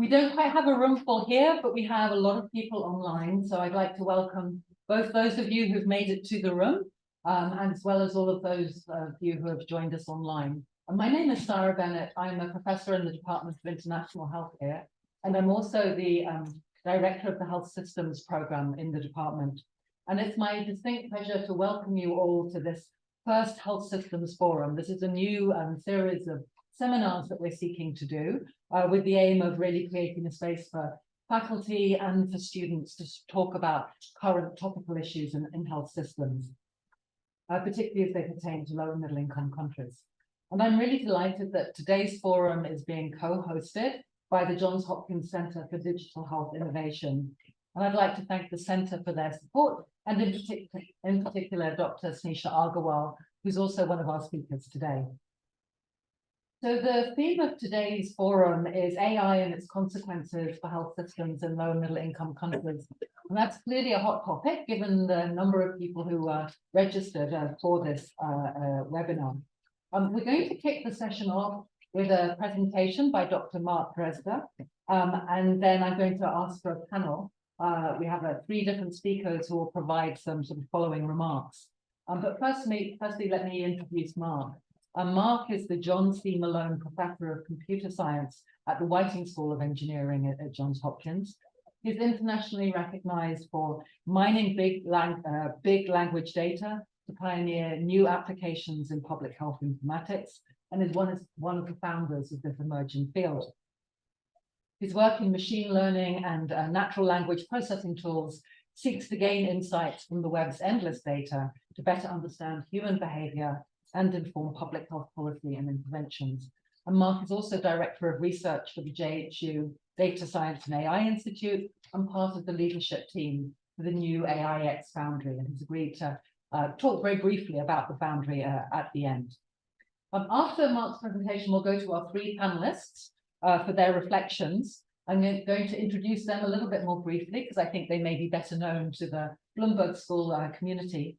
We don't quite have a room full here, but we have a lot of people online. So I'd like to welcome both those of you who've made it to the room, as well as all of those of you who have joined us online. My name is Sarah Bennett. I'm a professor in the Department of International Health here, and I'm also the director of the Health Systems Program in the department. And it's my distinct pleasure to welcome you all to this first Health Systems Forum. This is a new series of seminars that we're seeking to do with the aim of really creating a space for faculty and for students to talk about current topical issues in health systems, particularly as they pertain to low and middle income countries. And I'm really delighted that today's forum is being co-hosted by the Johns Hopkins Center for Digital Health Innovation. And I'd like to thank the center for their support, and in particular, Dr. Smisha Agarwal, who's also one of our speakers today. So the theme of today's forum is AI and its consequences for health systems in low and middle income countries. And that's clearly a hot topic given the number of people who are registered for this webinar. We're going to kick the session off with a presentation by Dr. Mark Dredze, and then I'm going to ask for a panel. We have 3 different speakers who will provide some sort of following remarks. But firstly, let me introduce Mark. Mark is the John C. Malone Professor of Computer Science at the Whiting School of Engineering at Johns Hopkins. He's internationally recognized for mining big language data to pioneer new applications in public health informatics, and is one of the founders of this emerging field. His work in machine learning and natural language processing tools seeks to gain insights from the web's endless data to better understand human behavior and inform public health policy and interventions. And Mark is also Director of Research for the JHU Data Science and AI Institute and part of the leadership team for the new AIX Foundry, and he's agreed to talk very briefly about the Foundry at the end. After Mark's presentation, we'll go to our 3 panelists for their reflections. I'm going to introduce them a little bit more briefly because I think they may be better known to the Bloomberg School community.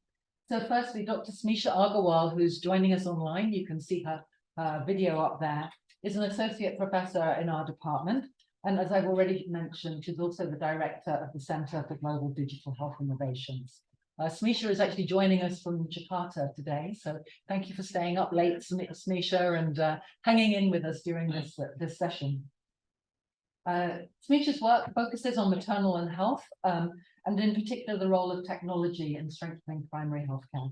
So firstly, Dr. Smisha Agarwal, who's joining us online, you can see her video up there, is an associate professor in our department. And as I've already mentioned, she's also the director of the Center for Global Digital Health Innovations. Smisha is actually joining us from Jakarta today. So thank you for staying up late, Smisha, and hanging in with us during this session. Smisha's work focuses on maternal and health, and in particular, the role of technology in strengthening primary health care.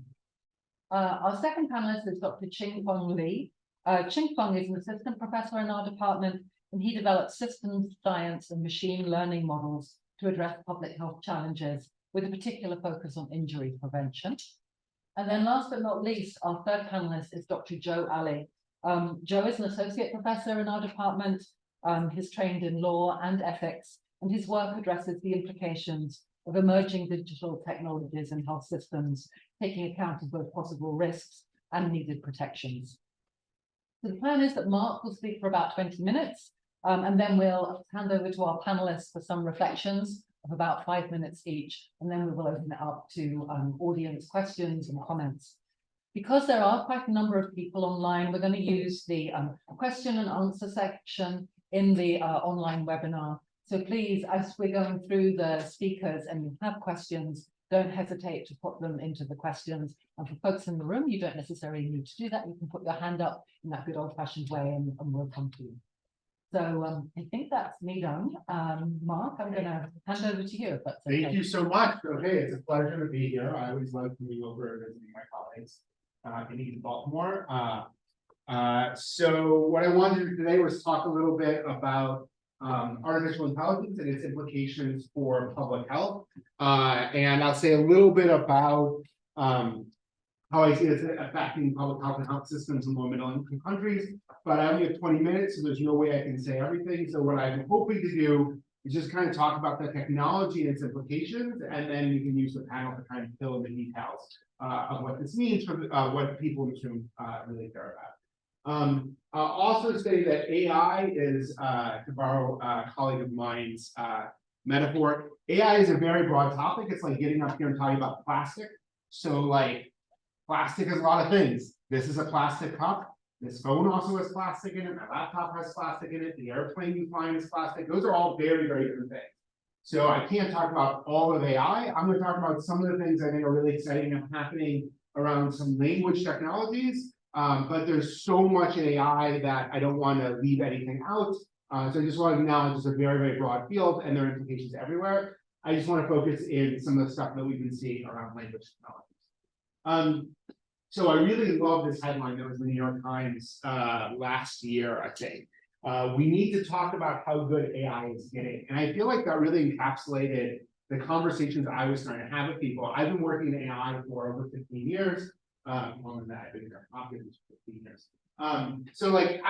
Our second panelist is Dr. Qingfeng Li. Qingfeng is an assistant professor in our department, and he develops systems science and machine learning models to address public health challenges with a particular focus on injury prevention. And then last but not least, our third panelist is Dr. Joe Ali. Joe is an associate professor in our department. He's trained in law and ethics, and his work addresses the implications of emerging digital technologies in health systems, taking account of both possible risks and needed protections. So the plan is that Mark will speak for about 20 minutes, and then we'll hand over to our panelists for some reflections of about 5 minutes each, and then we will open it up to audience questions and comments. Because there are quite a number of people online, we're going to use the question and answer section in the online webinar. So please, as we're going through the speakers and you have questions, don't hesitate to put them into the questions. And for folks in the room, you don't necessarily need to do that. You can put your hand up in that good old-fashioned way and we'll come to you. So I think that's me done. Mark, I'm going to hand over to you. If that's okay. Thank you so much. Okay, it's a pleasure to be here. I always love coming over and visiting my colleagues in East Baltimore. So what I wanted to do today was talk a little bit about artificial intelligence and its implications for public health. And I'll say a little bit about how I see it affecting public health and health systems in low and middle income countries. But I only have 20 minutes, so there's no way I can say everything. So what I'm hoping to do is just kind of talk about the technology and its implications, and then we can use the panel to kind of fill in the details of what this means for what people in this room really care about. I'll also say that AI is, to borrow a colleague of mine's metaphor, AI is a very broad topic. It's like getting up here and talking about plastic. So like, plastic is a lot of things. This is a plastic cup. This phone also has plastic in it, my laptop has plastic in it, the airplane you fly in is plastic. Those are all very, very different things. So I can't talk about all of AI. I'm going to talk about some of the things I think are really exciting and happening around some language technologies. But there's so much in AI that I don't want to leave anything out. So I just want to acknowledge it's a very, very broad field and there are implications everywhere. I just want to focus in some of the stuff that we've been seeing around language technologies. So I really love this headline that was in the New York Times last year, I think. We need to talk about how good AI is getting. And I feel like that really encapsulated the conversations I was trying to have with people. I've been working in AI for over 15 years. More than that, I've been here at Hopkins for 15 years. So like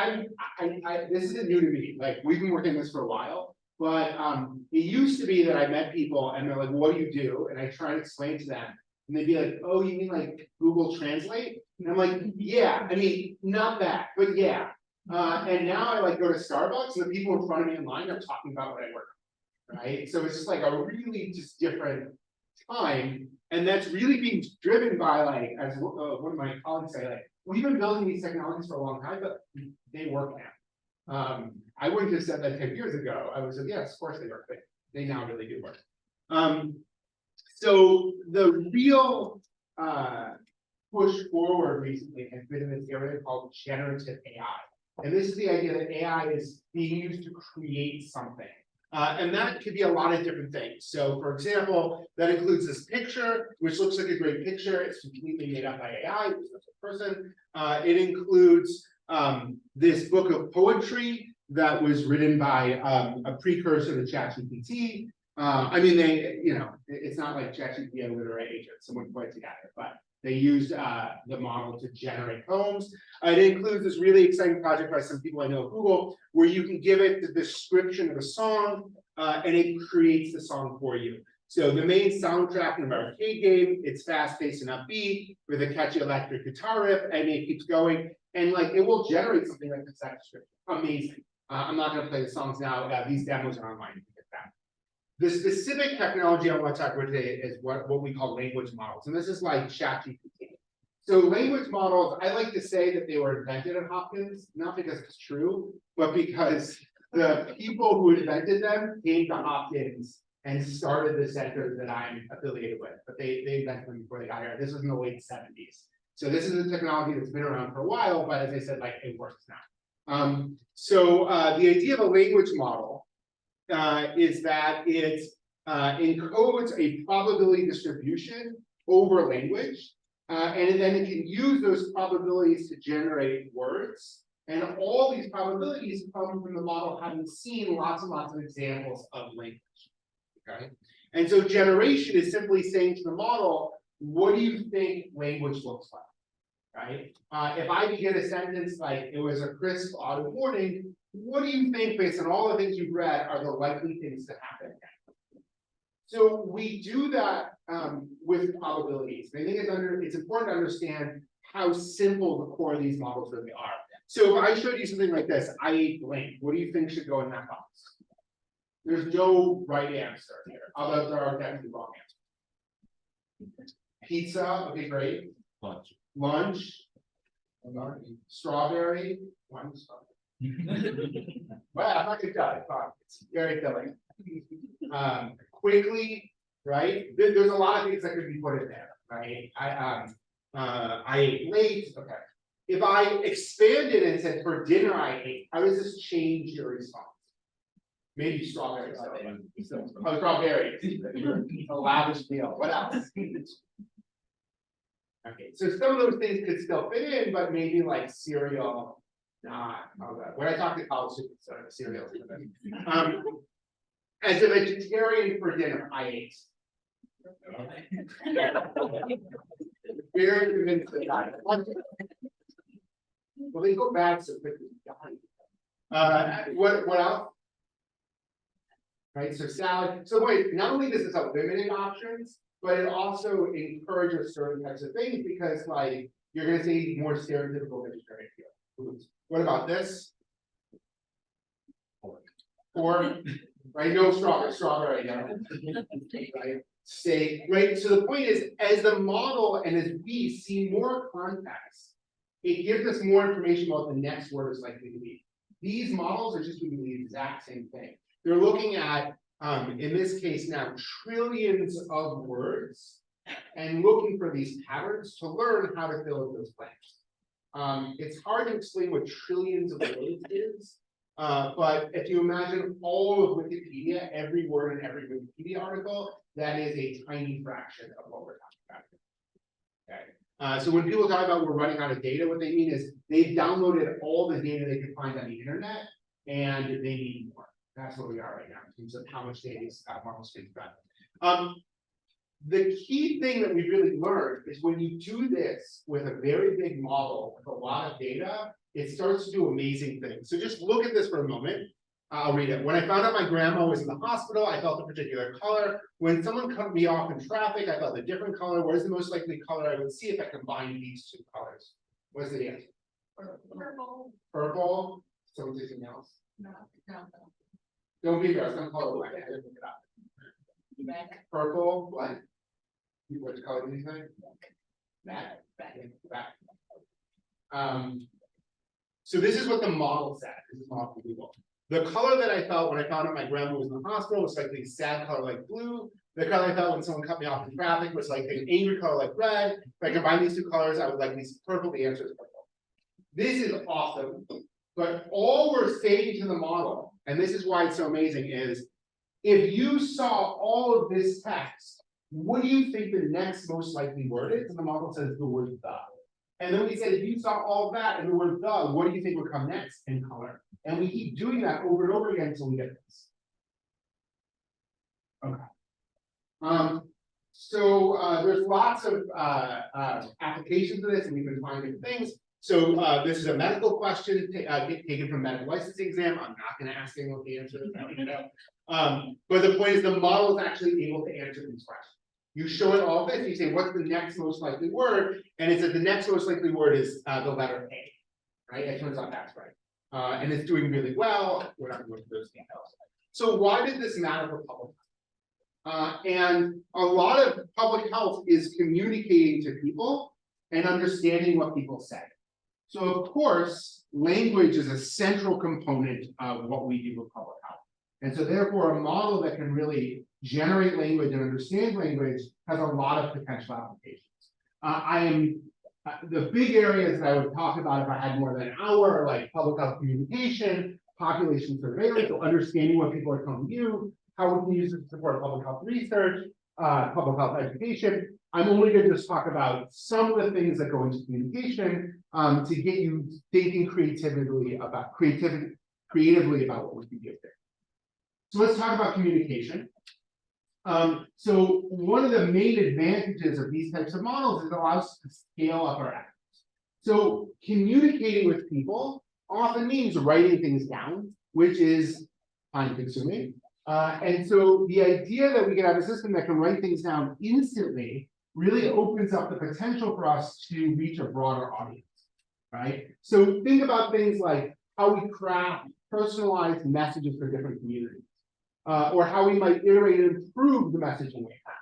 this isn't new to me. Like we've been working this for a while, but it used to be that I met people and they're like, what do you do? And I try to explain to them. And they'd be like, oh, you mean like Google Translate? And I'm like, yeah, I mean, not that, but yeah. And now I like go to Starbucks and the people in front of me in line are talking about what I work on, right? So it's just like a really just different time. And that's really being driven by like, as one of my colleagues say, like, we've been building these technologies for a long time, but they work now. I wouldn't have said that 10 years ago. I would have said, yes, of course they work, but they now really do work. So the real push forward recently has been in this area called generative AI. And this is the idea that AI is being used to create something. And that could be a lot of different things. So for example, that includes this picture, which looks like a great picture. It's completely made up by AI, it's just a person. It includes this book of poetry that was written by a precursor to ChatGPT. I mean, it's not like ChatGPT had a literary agent, someone put it together, but they used the model to generate poems. It includes this really exciting project by some people I know at Google, where you can give it the description of a song, and it creates the song for you. So the main soundtrack in an arcade game, it's fast-paced and upbeat with a catchy electric guitar riff, and it keeps going, and like it will generate something like this description. Amazing. I'm not going to play the songs now. These demos are online. The specific technology I want to talk about today is what we call language models. And this is like ChatGPT. So language models, I like to say that they were invented at Hopkins, not because it's true, but because the people who invented them came to Hopkins and started the center that I'm affiliated with. But they invented them before they got here. This was in the late 70s. So this is a technology that's been around for a while, but as I said, like it works now. The idea of a language model is that it encodes a probability distribution over language, and then it can use those probabilities to generate words. And all these probabilities come from the model having seen lots and lots of examples of language. Okay, and so generation is simply saying to the model, what do you think language looks like? Right? If I begin a sentence like it was a crisp autumn morning, what do you think, based on all the things you've read, are the likely things to happen? So we do that with probabilities. I think it's important to understand how simple the core of these models really are. So if I showed you something like this, I ate blank, what do you think should go in that box? There's no right answer here, although there are definitely wrong answers. Pizza, okay, great. Lunch, strawberry, one strawberry. Well, I'm not gonna die. It's very filling. Quickly, right? There's a lot of things that could be put in there, right? I ate late. Okay. If I expanded and said for dinner I ate, how does this change your response? Maybe strawberry. Oh, strawberry. A lavish meal. What else? Okay, so some of those things could still fit in, but maybe like cereal, not. When I talk to college students, cereal. As a vegetarian for dinner, I ate. Very convinced that I. Well, they go bad so quickly. What else? Right, so salad. So wait, not only does this have limited options, but it also encourages certain types of things because, like, you're going to see more stereotypical vegetarian foods. What about this? Pork, right? No strawberry, no. Right? Steak, right? So the point is, as the model and as we see more context it gives us more information about the next word is likely to be. These models are just doing the exact same thing. They're looking at, in this case now, trillions of words and looking for these patterns to learn how to fill in those blanks. It's hard to explain what trillions of words is, but if you imagine all of Wikipedia, every word in every Wikipedia article, that is a tiny fraction of what we're talking about. Okay. So when people talk about we're running out of data, what they mean is they've downloaded all the data they could find on the internet, and they need more. That's where we are right now in terms of how much data is models can run. The key thing that we really learned is when you do this with a very big model with a lot of data, it starts to do amazing things. So just look at this for a moment. I'll read it. When I found out my grandma was in the hospital, I felt a particular color. When someone cut me off in traffic, I felt a different color. What is the most likely color I would see if I combined these two colors? What's the answer? Purple. Purple. Someone say something else? No. Don't be there. Some color black. I didn't look it up. Red. Purple, black. Which color did you say? Black. Black. So this is what the model said. This is model for Google. The color that I felt when I found out my grandma was in the hospital was like a sad color like blue. The color I felt when someone cut me off in traffic was like an angry color like red. If I combine these two colors, I would likely see purple. The answer is purple. This is awesome. But all we're saying to the model, and this is why it's so amazing, is if you saw all of this text, what do you think the next most likely word is? And the model says the word the. And then we said, if you saw all that and the word the, what do you think would come next in color? And we keep doing that over and over again until we get this. Okay. So there's lots of applications of this, and we've been finding different things. So this is a medical question taken from medical licensing exam. I'm not going to ask anyone what the answer is. But the point is the model is actually able to answer these questions. You show it all this, you say, what's the next most likely word? And it says the next most likely word is the letter A, right? It turns out that's right. And it's doing really well. We're not going to go into those details. So why did this matter for public health? And a lot of public health is communicating to people and understanding what people say. So of course, language is a central component of what we do with public health. And so therefore, a model that can really generate language and understand language has a lot of potential applications. The big areas that I would talk about if I had more than an hour are like public health communication, population surveillance, so understanding what people are telling you, how we can use it to support public health research, public health education. I'm only going to just talk about some of the things that go into communication to get you thinking creatively about what we can do there. So let's talk about communication. So one of the main advantages of these types of models is it allows us to scale up our efforts. So communicating with people often means writing things down, which is time consuming. And so the idea that we can have a system that can write things down instantly really opens up the potential for us to reach a broader audience, right? So think about things like how we craft personalized messages for different communities. Or how we might iterate and improve the messaging we have,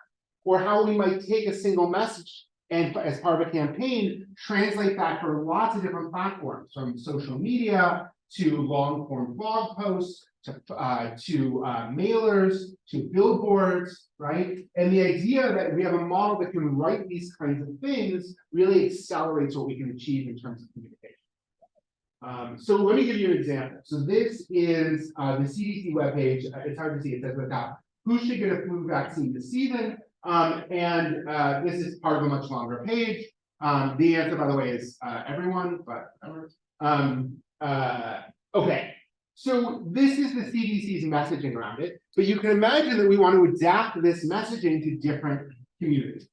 or how we might take a single message and, as part of a campaign, translate that for lots of different platforms, from social media to long-form blog posts to mailers to billboards, right? And the idea that we have a model that can write these kinds of things really accelerates what we can achieve in terms of communication. So let me give you an example. So this is the CDC webpage. It's hard to see. It says at the top, who should get a flu vaccine this season? And this is part of a much longer page. The answer, by the way, is everyone, but whatever. Okay. So this is the CDC's messaging around it. But you can imagine that we want to adapt this messaging to different communities.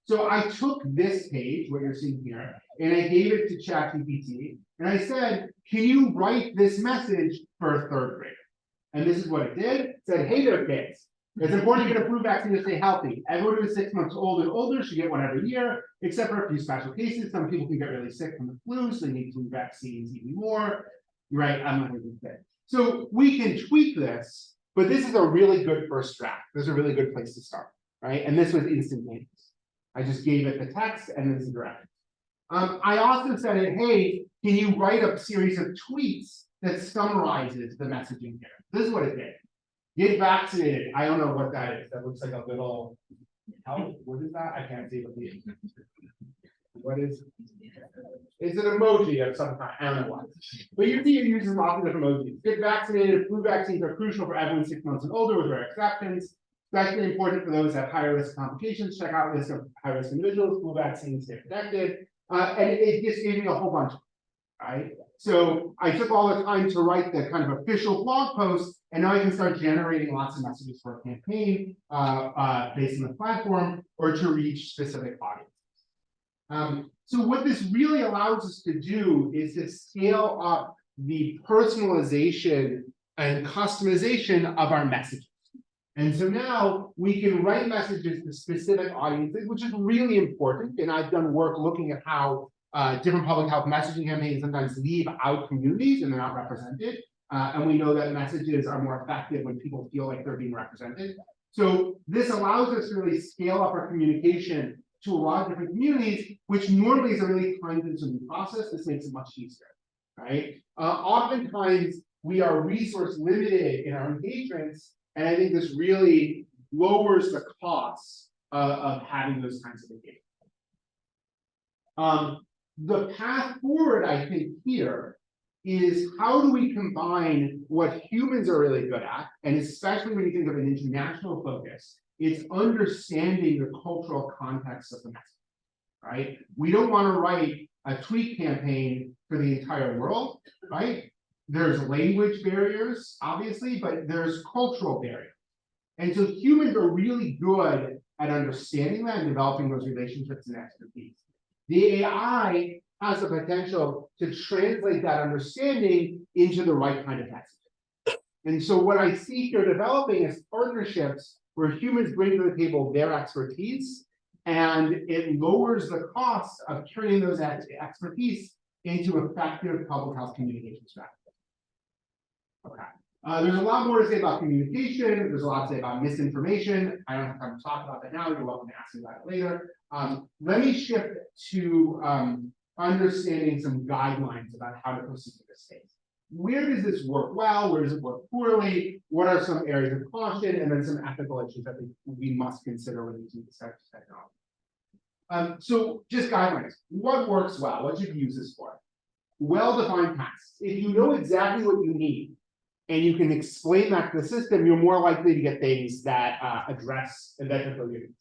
So I took this page, what you're seeing here, and I gave it to ChatGPT, and I said, can you write this message for a third grader? And this is what it did. It said, hey there, kids. It's important to get a flu vaccine to stay healthy. Everyone who's 6 months old and older should get one every year, except for a few special cases. Some people can get really sick from the flu, so they need flu vaccines even more. Right, I'm not going to say. So we can tweak this, but this is a really good first draft. This is a really good place to start, right? And this was instantaneous. I just gave it the text and this is direct. I also said, hey, can you write a series of tweets that summarizes the messaging here? This is what it did. Get vaccinated. I don't know what that is. That looks like a little health. What is that? I can't see what it is. What is? It's an emoji of some kind. I don't know what. But you see it uses lots of different emojis. Get vaccinated. Flu vaccines are crucial for everyone 6 months and older with rare exceptions. Especially important for those at higher risk complications. Check out list of high risk individuals. Flu vaccines stay protected. And it just gave me a whole bunch, right? So I took all the time to write the kind of official blog post, and now I can start generating lots of messages for a campaign based on the platform or to reach specific audiences. So what this really allows us to do is to scale up the personalization and customization of our messages. And so now we can write messages to specific audiences, which is really important. And I've done work looking at how different public health messaging campaigns sometimes leave out communities and they're not represented. And we know that messages are more effective when people feel like they're being represented. So this allows us to really scale up our communication to a lot of different communities, which normally is a really time-consuming process. This makes it much easier, right? Oftentimes, we are resource limited in our engagements, and I think this really lowers the costs of having those kinds of engagements. The path forward, I think, here is how do we combine what humans are really good at, and especially when you think of an international focus, it's understanding the cultural context of the message, right? We don't want to write a tweet campaign for the entire world, right? There's language barriers, obviously, but there's cultural barriers. And so humans are really good at understanding that and developing those relationships and expertise. The AI has the potential to translate that understanding into the right kind of messaging. And so what I see here developing is partnerships where humans bring to the table their expertise, and it lowers the cost of turning those expertise into effective public health communication strategies. Okay. There's a lot more to say about communication. There's a lot to say about misinformation. I don't have time to talk about that now. You're welcome to ask me about it later. Let me shift to understanding some guidelines about how to proceed in this space. Where does this work well? Where does it work poorly? What are some areas of caution? And then some ethical issues that we must consider when using this type of technology. So just guidelines. What works well? What should you use this for? Well-defined tasks. If you know exactly what you need, and you can explain that to the system, you're more likely to get things that address and that fulfill your needs.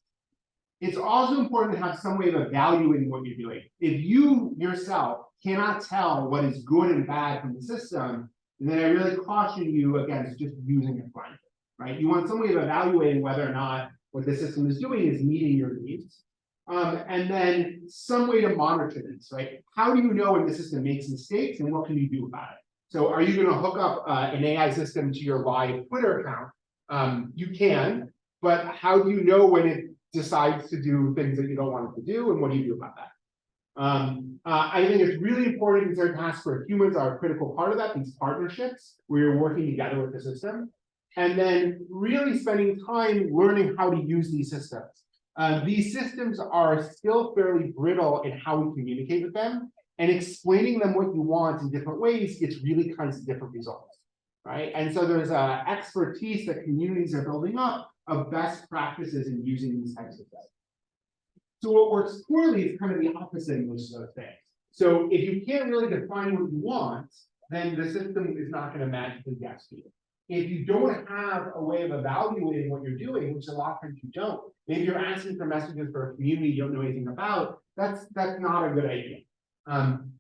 It's also important to have some way of evaluating what you're doing. If you yourself cannot tell what is good and bad from the system, then I really caution you against just using it blindly, right? You want some way of evaluating whether or not what the system is doing is meeting your needs. And then some way to monitor this, right? How do you know when the system makes mistakes and what can you do about it? So are you going to hook up an AI system to your live Twitter account? You can, but how do you know when it decides to do things that you don't want it to do, and what do you do about that? I think it's really important to consider tasks where humans are a critical part of that, these partnerships where you're working together with the system, and then really spending time learning how to use these systems. These systems are still fairly brittle in how we communicate with them, and explaining them what you want in different ways gets really kinds of different results, right? And so there's expertise that communities are building up of best practices in using these types of things. So what works poorly is kind of the opposite of most of those things. So if you can't really define what you want, then the system is not going to magically guess for you. If you don't have a way of evaluating what you're doing, which a lot of times you don't, maybe you're asking for messages for a community you don't know anything about, that's not a good idea.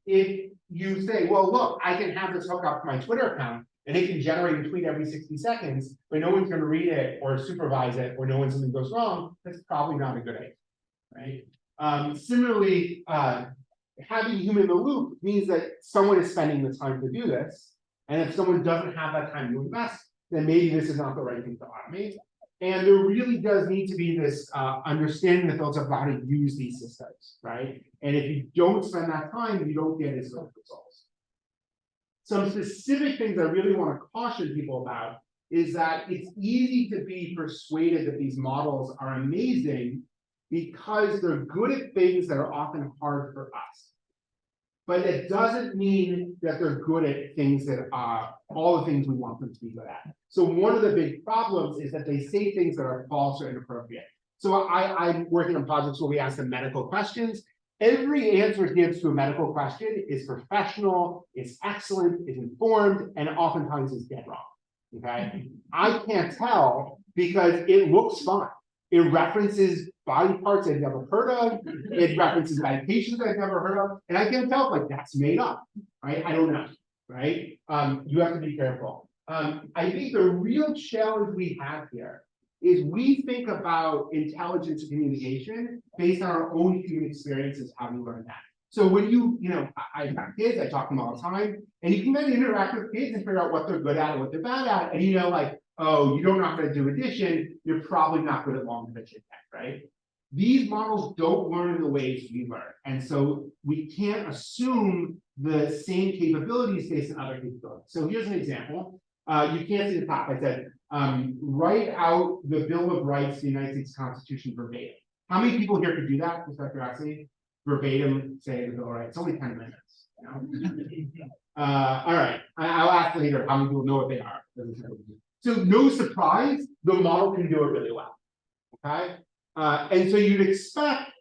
If you say, well, look, I can have this hook up to my Twitter account and it can generate a tweet every 60 seconds, but no one's going to read it or supervise it, or know when something goes wrong, that's probably not a good idea, right? Similarly, having human in the loop means that someone is spending the time to do this. And if someone doesn't have that time to invest, then maybe this is not the right thing to automate. And there really does need to be this understanding that builds up how to use these systems, right? And if you don't spend that time, you don't get as good results. Some specific things I really want to caution people about is that it's easy to be persuaded that these models are amazing because they're good at things that are often hard for us. but it doesn't mean that they're good at things that are all the things we want them to be good at. So one of the big problems is that they say things that are false or inappropriate. So I'm working on projects where we ask them medical questions. Every answer it gives to a medical question is professional, it's excellent, it's informed, and oftentimes is dead wrong. Okay, I can't tell because it looks fine. It references body parts I've never heard of. It references medications I've never heard of, and I can't tell if like that's made up, right? I don't know, right? You have to be careful. I think the real challenge we have here is we think about intelligence and communication based on our own human experiences, how we learn that. So when I've got kids, I talk to them all the time, and you can then interact with kids and figure out what they're good at and what they're bad at, and like, oh, you don't know how to do addition, you're probably not good at long division yet, right? These models don't learn in the ways we learn. And so we can't assume the same capabilities based on other capabilities. So here's an example. You can't see the top. I said, write out the Bill of Rights of the United States Constitution verbatim. How many people here could do that, just out of curiosity? Verbatim, say the Bill of Rights. It's only 10 minutes. All right. I'll ask later how many people know what they are. So no surprise, the model can do it really well. Okay. And so you'd expect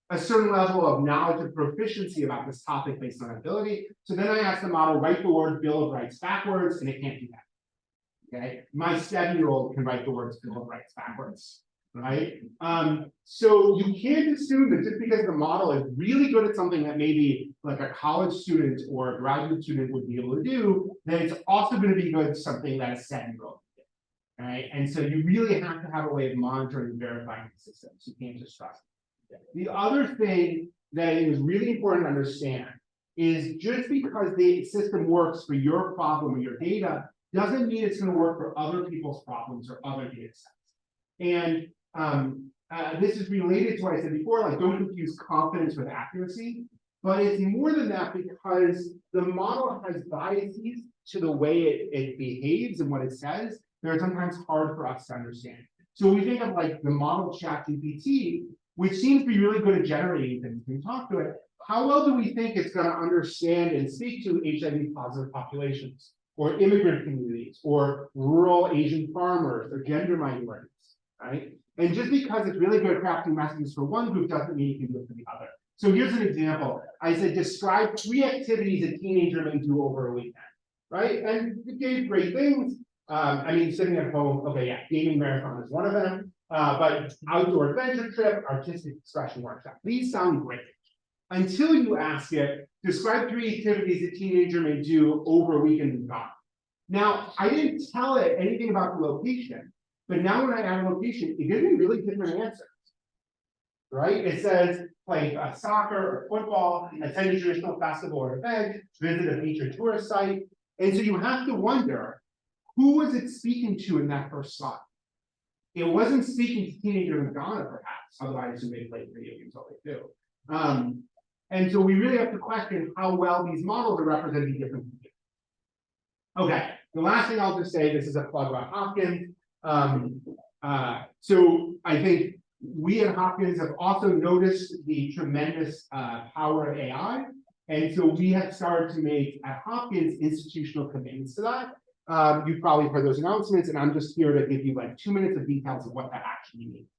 a certain level of knowledge and proficiency about this topic based on ability. So then I asked the model, write the word Bill of Rights backwards, and it can't do that. Okay, my 7-year-old can write the words Bill of Rights backwards, right? So you can't assume that just because the model is really good at something that maybe like a college student or a graduate student would be able to do, that it's also going to be good at something that a 7-year-old can do, right? And so you really have to have a way of monitoring and verifying the systems. You can't just trust it. The other thing that I think is really important to understand is just because the system works for your problem or your data doesn't mean it's going to work for other people's problems or other data sets. And this is related to what I said before, like don't confuse confidence with accuracy, but it's more than that because the model has biases to the way it behaves and what it says that are sometimes hard for us to understand. So we think of like the model ChatGPT, which seems to be really good at generating things when you talk to it. How well do we think it's going to understand and speak to HIV positive populations, or immigrant communities, or rural Asian farmers, or gender minorities, right? And just because it's really good at crafting messages for one group doesn't mean you can do it for the other. So here's an example. I said, describe 3 activities a teenager may do over a weekend, right? And it gave great things. I mean, sitting at home, okay, yeah, gaming marathon is one of them, but outdoor adventure trip, artistic expression workshop. These sound great. Until you ask it, describe 3 activities a teenager may do over a weekend in Ghana. Now, I didn't tell it anything about the location, but now when I add a location, it gives me really different answers, right? It says play soccer or football, attend a traditional festival or event, visit a featured tourist site. And so you have to wonder, who was it speaking to in that first slide? It wasn't speaking to teenagers in Ghana, perhaps, otherwise they play video games all they do. And so we really have to question how well these models are representing different people. Okay, the last thing I'll just say, this is a plug about Hopkins. So I think we at Hopkins have also noticed the tremendous power of AI. And so we have started to make at Hopkins institutional commitments to that. You've probably heard those announcements, and I'm just here to give you like 2 minutes of details of what that actually means.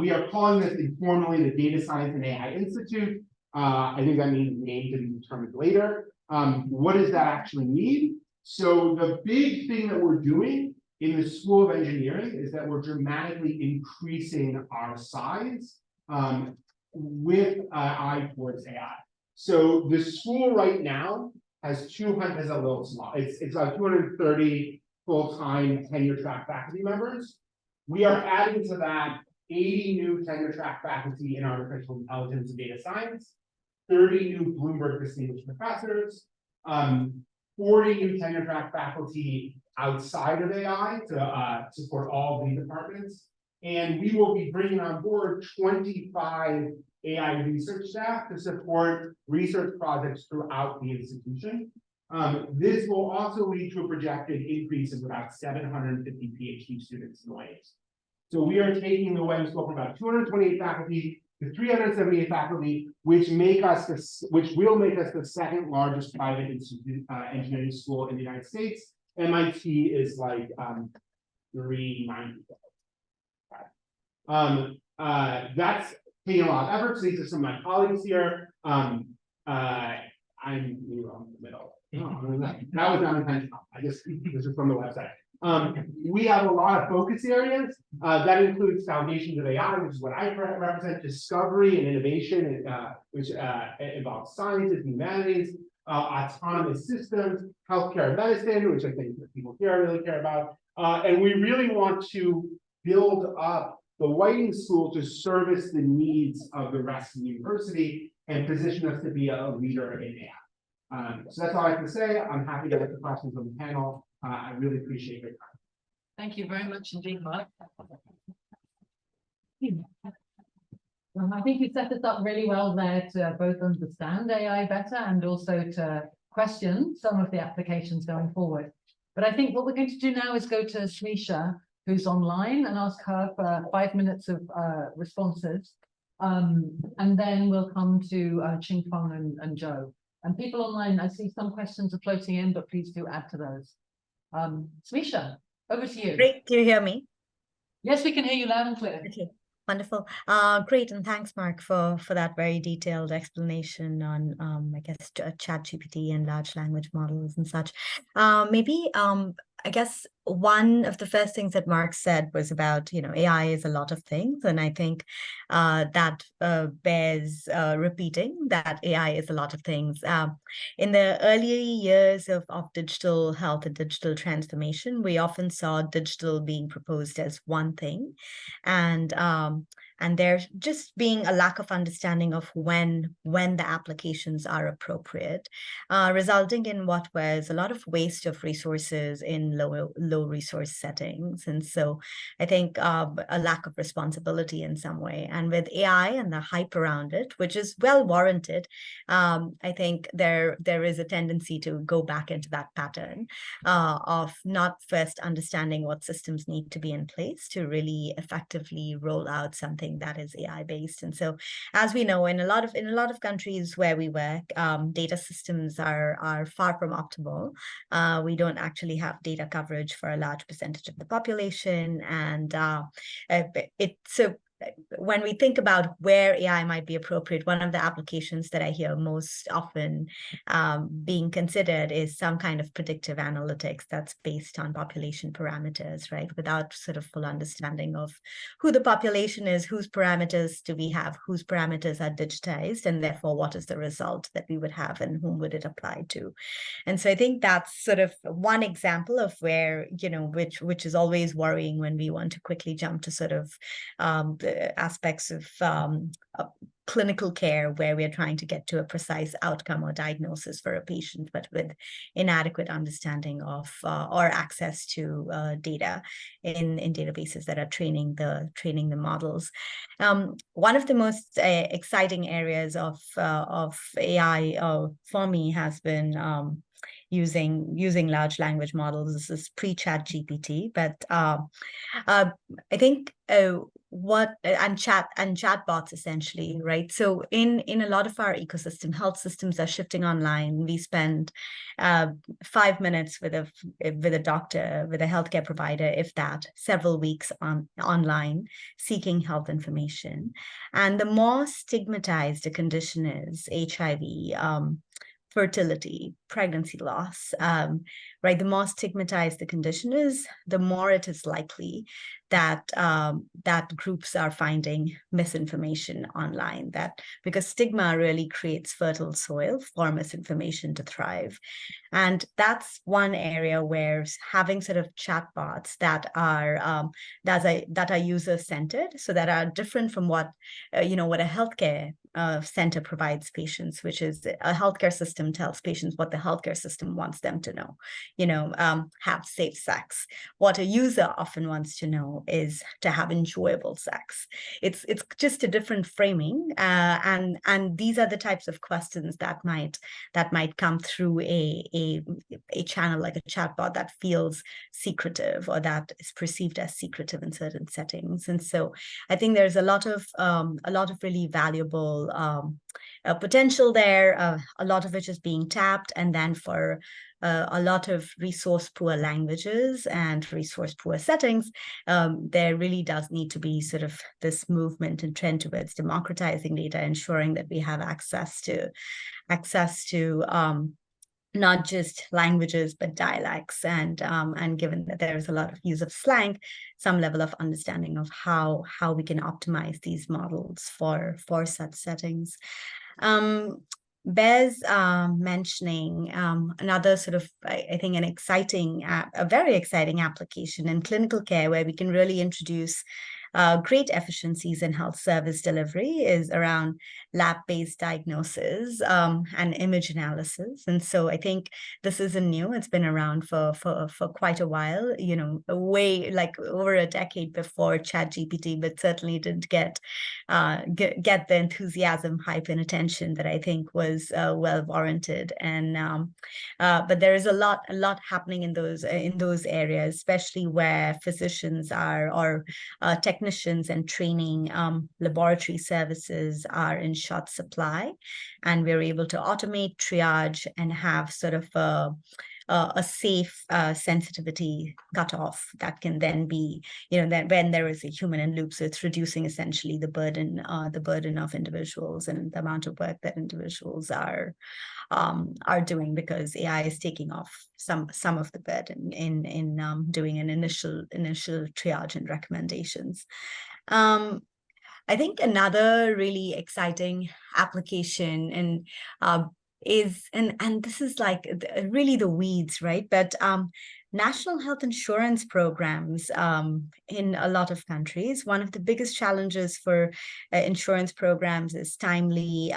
We are calling this informally the Data Science and AI Institute. I think that means name to be determined later. What does that actually mean? So the big thing that we're doing in the School of Engineering is that we're dramatically increasing our size with eye towards AI. So the school right now has 200, is a little small. It's about 230 full-time tenure track faculty members. We are adding to that 80 new tenure track faculty in artificial intelligence and data science, 30 new Bloomberg distinguished professors, 40 new tenure track faculty outside of AI to support all the departments. And we will be bringing on board 25 AI research staff to support research projects throughout the institution. This will also lead to a projected increase of about 750 PhD students in the WAVES. So we are taking the WAVES school from about 228 faculty the 378 faculty, which will make us the second largest private engineering school in the United States. MIT is like 390. That's taking a lot of effort. So these are some of my colleagues here. I'm in the middle. That was not intentional. This is from the website. We have a lot of focus areas that includes foundations of AI, which is what I represent, discovery and innovation, which involves sciences, humanities, autonomous systems, healthcare and medicine, which I think that people here really care about. And we really want to build up the Whiting School to service the needs of the rest of the university and position us to be a leader in AI. So that's all I have to say. I'm happy to get the questions on the panel. I really appreciate your time. Thank you very much indeed, Mark. I think you set us up really well there to both understand AI better and also to question some of the applications going forward. But I think what we're going to do now is go to Smisha, who's online, and ask her for 5 minutes of responses. And then we'll come to Ching Fong and Joe. And people online, I see some questions are floating in, but please do add to those. Smisha, over to you. Great. Do you hear me? Yes, we can hear you loud and clear. Okay, wonderful. Great, and thanks, Mark, for that very detailed explanation on, I guess, ChatGPT and large language models and such. I guess one of the first things that Mark said was about, AI is a lot of things. And I think that bears repeating, that AI is a lot of things. In the early years of digital health and digital transformation, we often saw digital being proposed as one thing. And there just being a lack of understanding of when the applications are appropriate, resulting in what was a lot of waste of resources in low resource settings. And so I think a lack of responsibility in some way. And with AI and the hype around it, which is well warranted, I think there is a tendency to go back into that pattern of not first understanding what systems need to be in place to really effectively roll out something that is AI based. And so, as we know, in a lot of countries where we work, data systems are far from optimal. We don't actually have data coverage for a large percentage of the population, and so when we think about where AI might be appropriate, one of the applications that I hear most often being considered is some kind of predictive analytics that's based on population parameters, right? Without sort of full understanding of who the population is, whose parameters do we have, whose parameters are digitized, and therefore what is the result that we would have and whom would it apply to. And so I think that's sort of one example of where, which is always worrying when we want to quickly jump to sort of aspects of clinical care where we're trying to get to a precise outcome or diagnosis for a patient, but with inadequate understanding of or access to data in databases that are training the models. One of the most exciting areas of AI for me has been using large language models. This is pre-ChatGPT, but I think chatbots essentially, right? So in a lot of our ecosystem, health systems are shifting online. We spend 5 minutes with a doctor, with a healthcare provider, if that, several weeks online seeking health information. And the more stigmatized a condition is, HIV, fertility, pregnancy loss, right? The more stigmatized the condition is, the more it is likely that that groups are finding misinformation online. That because stigma really creates fertile soil for misinformation to thrive, and that's one area where having sort of chatbots that are user centered, so that are different from what a healthcare center provides patients, which is a healthcare system tells patients what the healthcare system wants them to know. Have safe sex. What a user often wants to know is to have enjoyable sex. It's just a different framing, and these are the types of questions that might come through a channel like a chatbot that feels secretive or that is perceived as secretive in certain settings. And so I think there's a lot of really valuable potential there, a lot of which is being tapped. And then for a lot of resource poor languages and resource poor settings, there really does need to be sort of this movement and trend towards democratizing data, ensuring that we have access to not just languages but dialects, and given that there is a lot of use of slang, some level of understanding of how we can optimize these models for such settings. Bez mentioning another sort of, I think, a very exciting application in clinical care where we can really introduce great efficiencies in health service delivery is around lab-based diagnosis and image analysis. And so I think this isn't new. It's been around for quite a while, way like over a decade before ChatGPT, but certainly didn't get the enthusiasm, hype, and attention that I think was well warranted. And but there is a lot happening in those areas, especially where physicians or technicians and training laboratory services are in short supply, and we're able to automate triage and have sort of a safe sensitivity cutoff that can then be, that when there is a human in loop. So it's reducing essentially the burden of individuals and the amount of work that individuals are doing, because AI is taking off some of the burden in doing an initial triage and recommendations. I think another really exciting application is this is like really the weeds, right? But national health insurance programs in a lot of countries, one of the biggest challenges for insurance programs is timely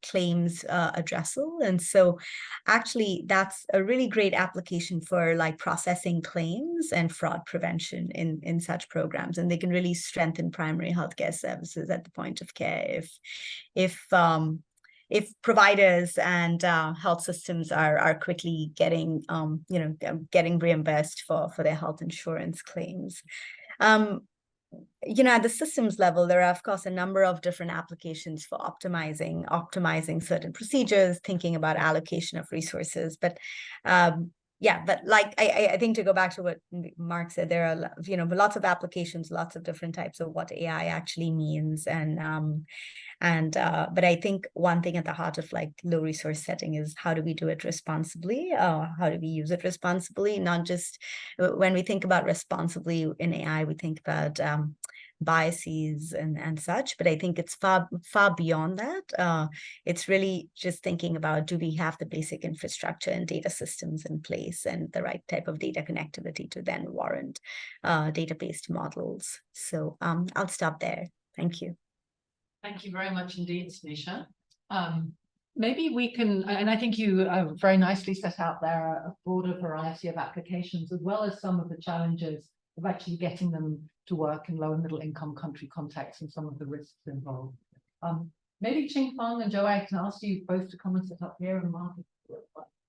claims addressal. And so actually that's a really great application for like processing claims and fraud prevention in such programs. And they can really strengthen primary healthcare services at the point of care if providers and health systems are quickly getting reimbursed for their health insurance claims. At the systems level, there are, of course, a number of different applications for optimizing certain procedures, thinking about allocation of resources. But but like I think, to go back to what Mark said, there are lots of applications, lots of different types of what AI actually means, but I think one thing at the heart of like low resource setting is how do we do it responsibly? How do we use it responsibly? Not just when we think about responsibly in AI, we think about biases and such, but I think it's far beyond that. It's really just thinking about, do we have the basic infrastructure and data systems in place and the right type of data connectivity to then warrant data-based models? So I'll stop there. Thank you. Thank you very much indeed, Smisha. Maybe we can, and I think you very nicely set out there a broader variety of applications, as well as some of the challenges of actually getting them to work in low and middle income country contexts and some of the risks involved. Maybe Ching Fang and Joe, I can ask you both to come and sit up here, and Mark,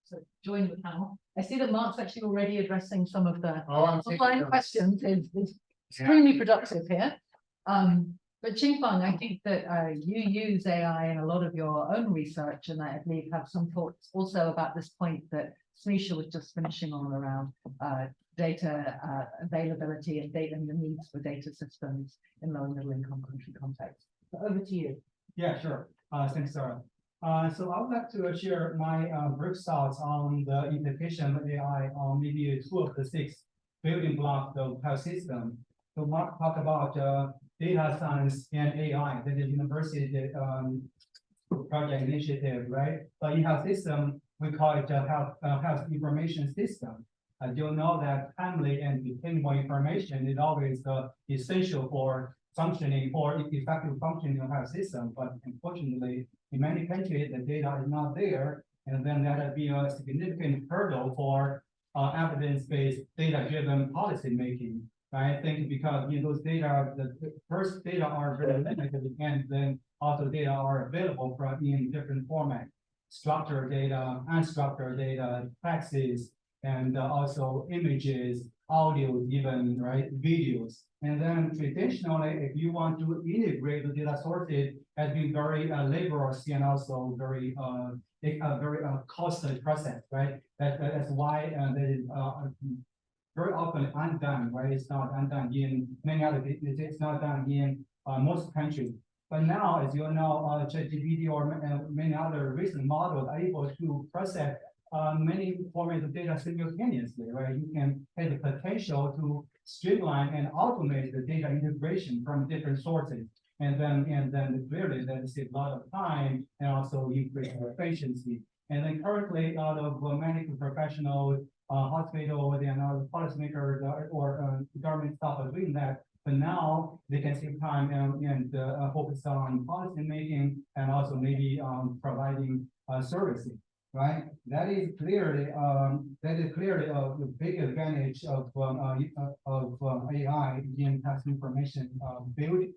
so join the panel. I see that Mark's actually already addressing some of the online questions. It's extremely productive here. But Ching Fang, I think that you use AI in a lot of your own research, and I believe have some thoughts also about this point that Smisha was just finishing on around data availability and the needs for data systems in low and middle income country contexts. So over to you. Yeah, sure. Thanks, Sarah. So I would like to share my brief thoughts on the implication of AI on maybe 2 of the 6 building blocks of health system. So Mark talked about data science and AI, that is university project initiative, right? But in health system, we call it a health information system. You'll know that timely and dependable information is always essential for effective functioning of health system. But unfortunately, in many countries, the data is not there, And then that would be a significant hurdle for evidence-based, data-driven policy making. I think because those data, the first data are very limited, and then also data are available from in different formats, structured data, unstructured data, texts, and also images, audio, even right, videos. And then traditionally, if you want to integrate the data sources, has been very laborious and also very costly process, right? That's why that is very often undone, right? It's not undone in many other, it's not done in most countries. But now, as you know, ChatGPT or many other recent models are able to process many formats of data simultaneously, right? You can have the potential to streamline and automate the data integration from different sources. And then clearly that saves a lot of time and also increase efficiency. And then currently out of medical professionals, hospitals and other policymakers or government staff are doing that. But now they can save time and focus on policy making and also maybe providing services, right? That is clearly the big advantage of AI in task information building.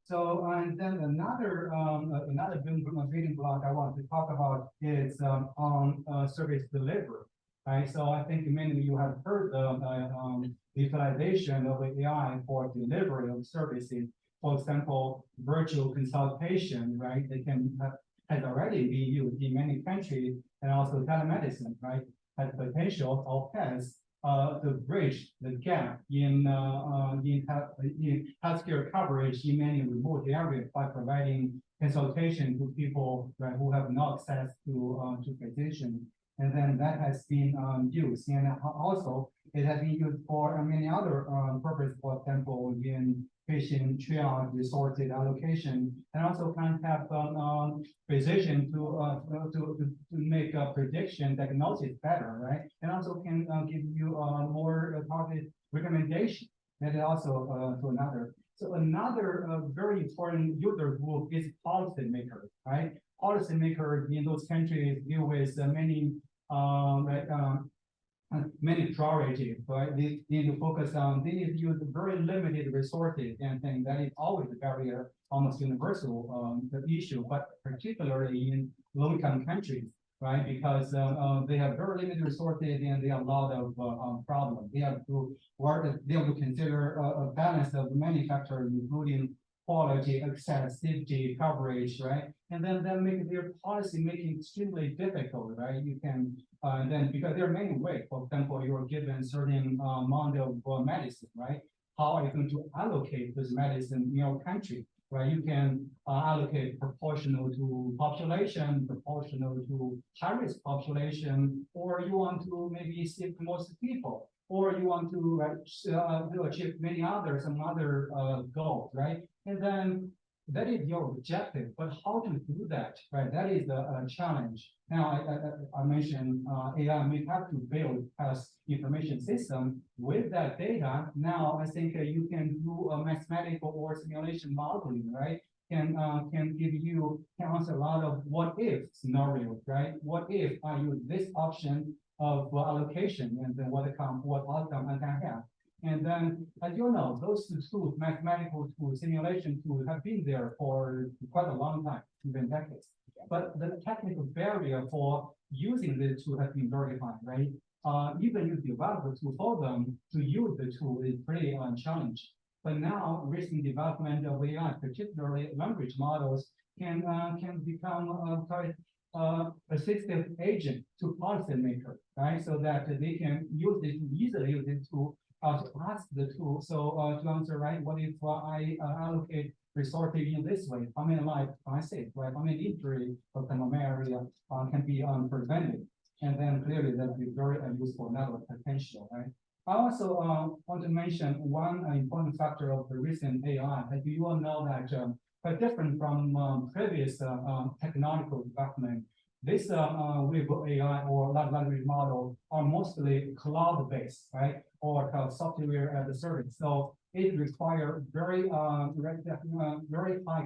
So and then another building block I want to talk about is on service delivery. Right, so I think many of you have heard the utilization of AI for delivery of services. For example, virtual consultation, right? They has already been used in many countries, and also telemedicine, right? Has potential or has to bridge the gap in healthcare coverage in many remote areas by providing consultation to people, right, who have no access to physicians. And then that has been used, and also it has been used for many other purposes. For example, in patient triage, resources allocation, and also can have precision to make a prediction diagnosis better, right? And also can give you more targeted recommendation. And also to another. So another very important user group is policymakers, right? Policymakers in those countries deal with many many priorities, right? They need to focus on, they need to use very limited resources, and that is always a barrier, almost universal issue, but particularly in low-income countries, right? Because they have very limited resources and they have a lot of problems. They have to work, they have to consider a balance of many factors, including quality, access, safety, coverage, right? And then that makes their policy making extremely difficult, right? You can then, because there are many ways. For example, you are given certain amount of medicine, right? How are you going to allocate this medicine in your country, right? You can allocate proportional to population, proportional to high-risk population, or you want to maybe save most people, or you want to achieve some other goals, right? And then that is your objective, but how to do that, right? That is the challenge. Now, I mentioned AI may have to build a information system with that data. Now, I think you can do a mathematical or simulation modeling, right? Can answer a lot of what if scenarios, right? What if I use this option of allocation, and then what outcome I can have? And then, as you know, those tools, mathematical tools, simulation tools, have been there for quite a long time, even decades. But the technical barrier for using the tool has been very high, right? Even you develop the tool for them, to use the tool is pretty challenging. But now, recent development of AI, particularly language models, can become quite assistive agent to policymakers, right? So that they can use it easily use it to ask the tool. So to answer, right, what if I allocate resources in this way? How many lives can I save, right? How many injuries of the malaria can be prevented? And then clearly that would be very useful network potential, right? I also want to mention one important factor of the recent AI, that you all know that quite different from previous technological development. This with AI or large language model are mostly cloud-based, right? Or software as a service. So it requires very high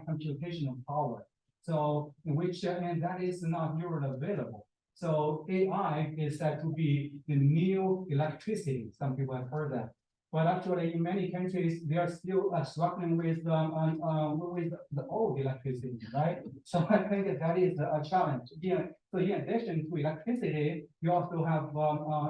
computational power. So which and that is not usually available. So AI is said to be the new electricity. Some people have heard that. But actually, in many countries, they are still struggling with the old electricity, right? So I think that is a challenge. Yeah. So in addition to electricity, you also have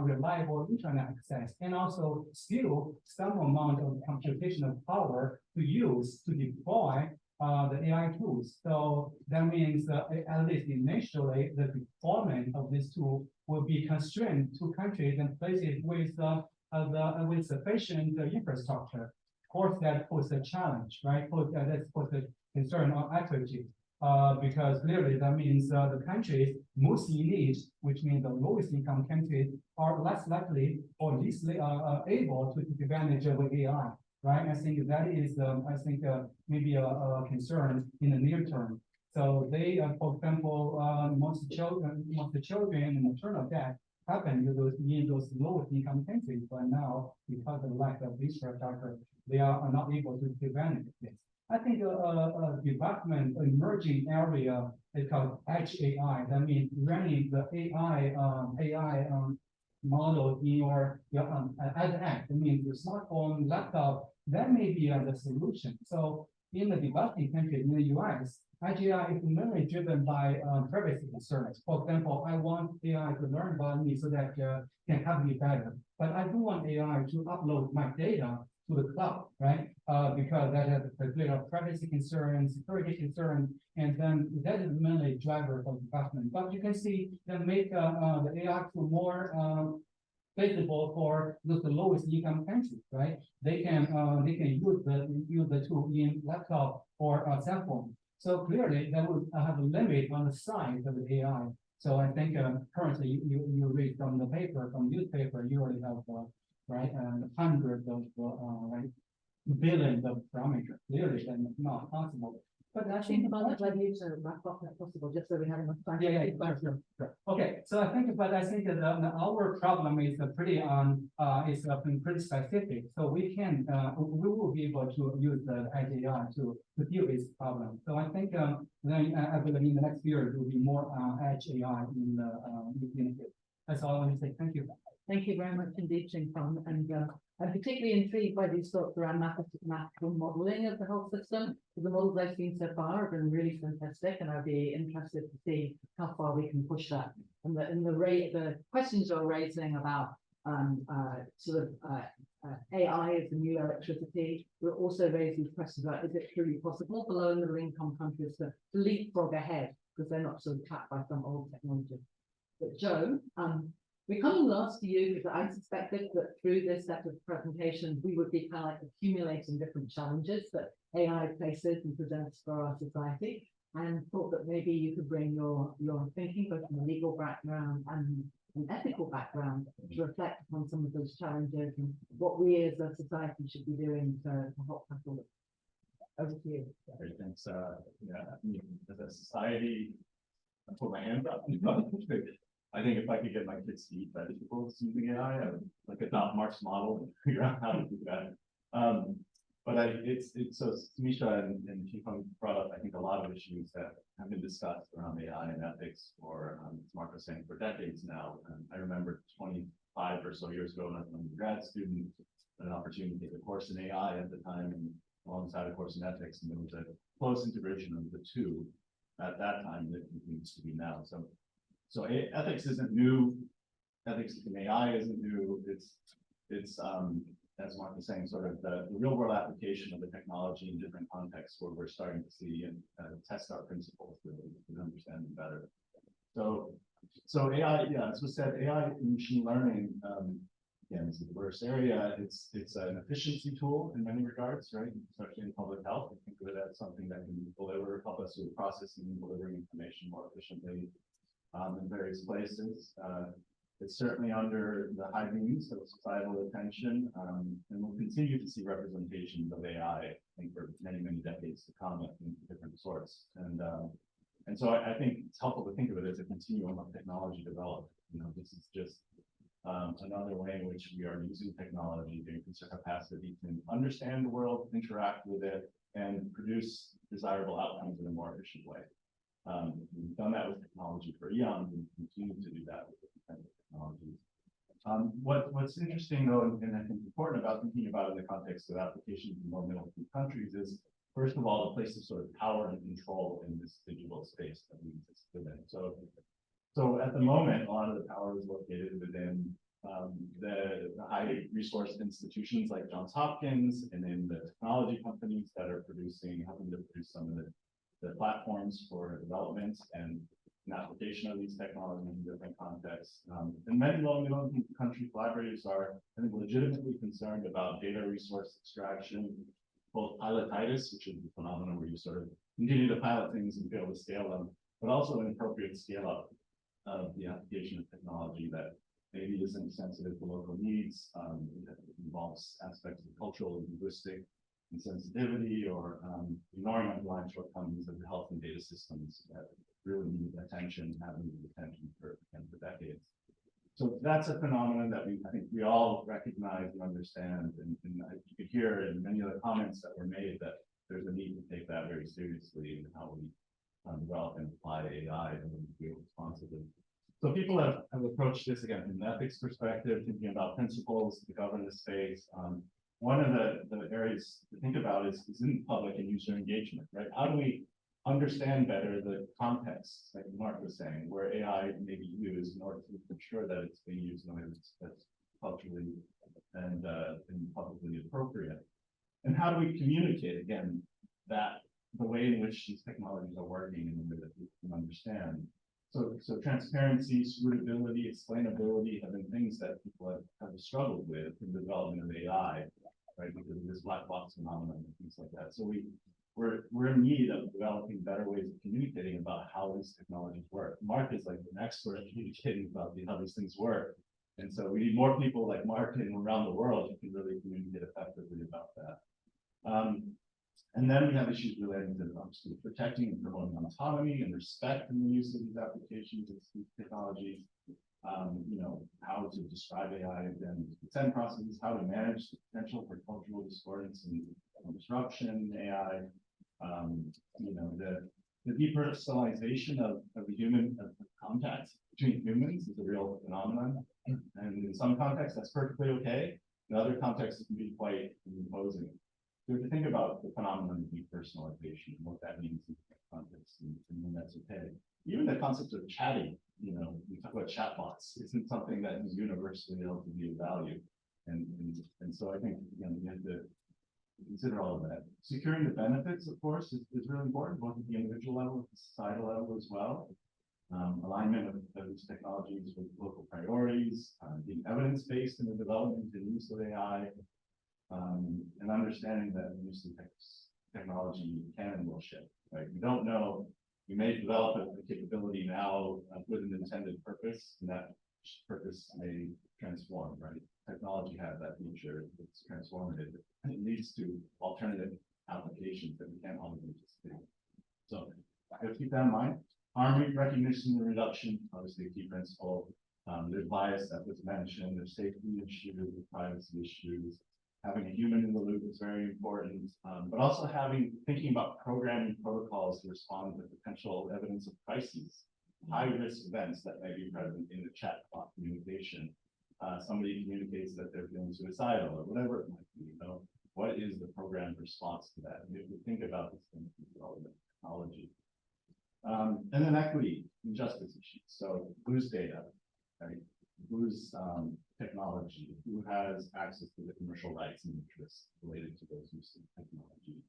reliable internet access, and also still some amount of computational power to use to deploy the AI tools. So that means at least initially, the deployment of this tool will be constrained to countries and places with sufficient infrastructure. Of course, that puts a challenge, right? That puts a concern on equity. Because clearly that means the countries most in need, which means the lowest income countries, are less likely or least able to take advantage of AI, right? I think that is, maybe a concern in the near term. So they, for example, most of the children and maternal death happen in those lowest income countries, but now because of lack of infrastructure, they are not able to take advantage of this. I think a development emerging area is called edge AI. That means running the AI model in your edge. That means your smartphone, laptop. That may be the solution. So in the developing countries, in the US, edge AI is mainly driven by privacy concerns. For example, I want AI to learn about me so that can help me better. But I do want AI to upload my data to the cloud, right? Because that has a bit of privacy concerns, security concerns, and then that is mainly driver of development. But you can see that make the AI tool more visible for the lowest income countries, right? They can use the tool in laptop or cell phone. So clearly that would have a limit on the size of the AI. So I think currently you read from the paper, from newspaper, you already have right, and hundreds of right, billions of parameters. Clearly, then it's not possible. But I think about it, like you to wrap up if possible, just so we have enough time. Yeah. Okay, so I think that our problem is pretty pretty specific. So we will be able to use the edge AI to deal with this problem. So I think then I believe in the next year there will be more edge AI in the field. That's all I want to say. Thank you. Thank you very much indeed, Xing-Feng. And I'm particularly intrigued by these thoughts around mathematical modeling of the health system. The models I've seen so far have been really fantastic, and I'd be interested to see how far we can push that. And the questions you're raising about AI as the new electricity will also raise these questions about, is it truly possible for low and middle income countries to leapfrog ahead because they're not sort of trapped by some old technology. But Joe, we're coming last to you because I suspected that through this set of presentations, we would be kind of like accumulating different challenges that AI faces and presents for our society, and thought that maybe you could bring your thinking, both from a legal background and an ethical background, to reflect upon some of those challenges and what we as a society should be doing to help tackle it. Over to you. Great, thanks. As a society, I put my hand up. I think if I could get my kids to eat vegetables using AI, I would like adopt Mark's model and figure out how to do that. But it's so Smisha and Xing-Feng brought up, I think, a lot of issues that have been discussed around AI and ethics for, as Mark was saying, for decades now. And I remember 25 or so years ago when I was a grad student, an opportunity to take a course in AI at the time, and alongside a course in ethics, and there was a close integration of the two at that time that continues to be now. So ethics isn't new. Ethics in AI isn't new. It's as Mark was saying, sort of the real world application of the technology in different contexts where we're starting to see and test our principles to understand them better. So AI, yeah, as was said, AI and machine learning, again, is a diverse area. It's an efficiency tool in many regards, right? Especially in public health. I think of it as something that can help us with processing and delivering information more efficiently in various places. It's certainly under the high beams of societal attention, and we'll continue to see representations of AI, I think, for many, many decades to come in different sorts. And so I think it's helpful to think of it as a continuum of technology development. You know, this is just another way in which we are using technology to increase our capacity to understand the world, interact with it, and produce desirable outcomes in a more efficient way. We've done that with technology for eons and continue to do that with different kinds of technologies. What's interesting though, and I think important about thinking about in the context of applications in more middle income countries is, first of all, the place of sort of power and control in this digital space that we exist within. So at the moment, a lot of the power is located within the high resource institutions like Johns Hopkins, and in the technology companies that are helping to produce some of the platforms for development and an application of these technologies in different contexts. And many low-income country collaborators are, I think, legitimately concerned about data resource extraction, both pilotitis, which is the phenomenon where you sort of continue to pilot things and be able to scale them, but also an appropriate scale up of the application of technology that maybe isn't sensitive to local needs, that involves aspects of cultural and linguistic insensitivity, or ignoring underlying shortcomings of the health and data systems that really need attention, have needed attention for decades. So that's a phenomenon that I think we all recognize and understand, and you could hear in many of the comments that were made that there's a need to take that very seriously in how we develop and apply AI and be responsibly. So people have approached this again from an ethics perspective, thinking about principles to govern the space. One of the areas to think about is in public and user engagement, right? How do we understand better the context, like Mark was saying, where AI may be used in order to ensure that it's being used in a way that's culturally and publicly appropriate? And how do we communicate, again, that the way in which these technologies are working in a way that we can understand? So transparency, suitability, explainability have been things that people have struggled with in the development of AI, right? Because of this black box phenomenon and things like that. So we're in need of developing better ways of communicating about how these technologies work. Mark is like an expert at communicating about how these things work. And so we need more people like Mark and around the world who can really communicate effectively about that. And then we have issues related to obviously protecting and promoting autonomy and respect in the use of these applications and these technologies. How to describe AI and consent processes, how to manage the potential for cultural discordance and disruption in AI. The depersonalization of the human contact between humans is a real phenomenon. And in some contexts, that's perfectly okay. In other contexts, it can be quite imposing. So if you think about the phenomenon of depersonalization and what that means in context and when that's okay. Even the concept of chatting, we talk about chatbots, isn't something that is universally held to be of value. And so I think, again, we have to consider all of that. Securing the benefits, of course, is really important, both at the individual level, at the societal level as well. Alignment of these technologies with local priorities, being evidence-based in the development and use of AI, and understanding that the use of technology can and will shift, right? We don't know, we may develop a capability now with an intended purpose, and that purpose may transform, right? Technology has that feature, it's transformative, and it leads to alternative applications that we can't always anticipate. So I have to keep that in mind. Harm recognition and reduction, obviously a key principle. There's bias that was mentioned, there's safety issues, there's privacy issues. Having a human in the loop is very important, but also thinking about programming protocols to respond to potential evidence of crises, high-risk events that may be present in the chatbot communication. Somebody communicates that they're feeling suicidal or whatever it might be. What is the programmed response to that? And if we think about this thing in development technology. And then equity and justice issues. So whose data, right? Whose technology, who has access to the commercial rights and interests related to those uses of technology,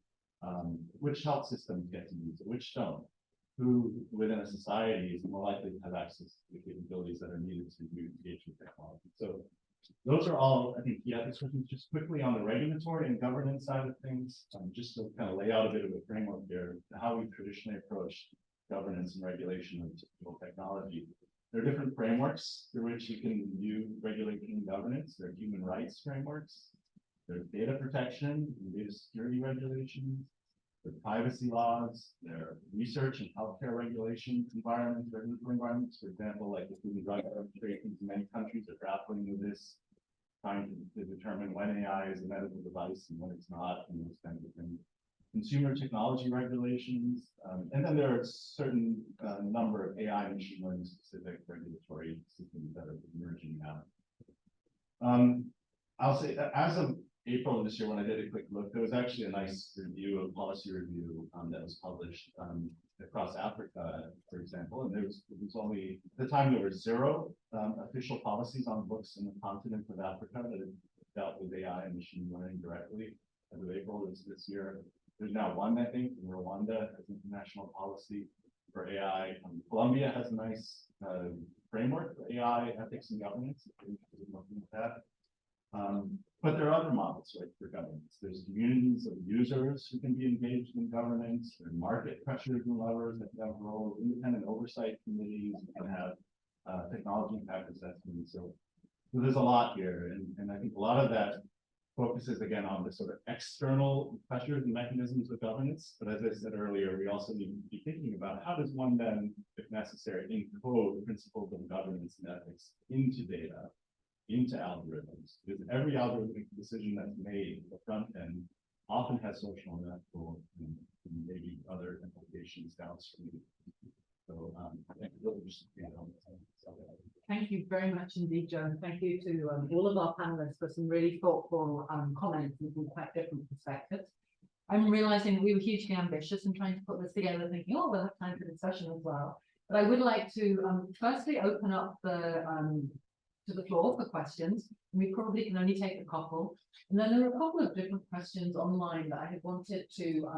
which health systems get to use it, which don't, who within a society is more likely to have access to the capabilities that are needed to engage with technology. So those are all, I think, the ethics questions. Just quickly on the regulatory and governance side of things, just to kind of lay out a bit of a framework here, how we traditionally approach governance and regulation of digital technology. There are different frameworks through which you can view regulation and governance. There are human rights frameworks. There are data protection and data security regulations. There are privacy laws. There are research and healthcare regulations, regulatory environments. For example, like the Food and Drug Administration, many countries are grappling with this, trying to determine when AI is a medical device and when it's not, and those kinds of things. consumer technology regulations, and then there are certain number of AI machine learning specific regulatory systems that are emerging now. I'll say that as of April of this year, when I did a quick look, there was actually a nice review, a policy review that was published across Africa, for example, and it was only, at the time there were 0 official policies on books in the continent of Africa that had dealt with AI and machine learning directly. As of April this year, there's now one, I think, in Rwanda has international policy for AI. Colombia has a nice framework for AI ethics and governance. If you're interested in looking at that. But there are other models, right, for governance. There's communities of users who can be engaged in governance, or market pressures and levers that have roles, independent oversight committees, you can have technology impact assessments. So there's a lot here, and I think a lot of that focuses again on the sort of external pressures and mechanisms of governance. But as I said earlier, we also need to be thinking about how does one then, if necessary, encode principles of governance and ethics into data, into algorithms, because every algorithmic decision that's made at the front end often has social and ethical and maybe other implications downstream. So I think those are just, Thank you very much indeed, Joe. Thank you to all of our panelists for some really thoughtful comments and some quite different perspectives. I'm realizing we were hugely ambitious in trying to put this together, thinking, oh, we'll have time for discussion as well. But I would like to firstly open up to the floor for questions. We probably can only take a couple. And then there are a couple of different questions online that I had wanted to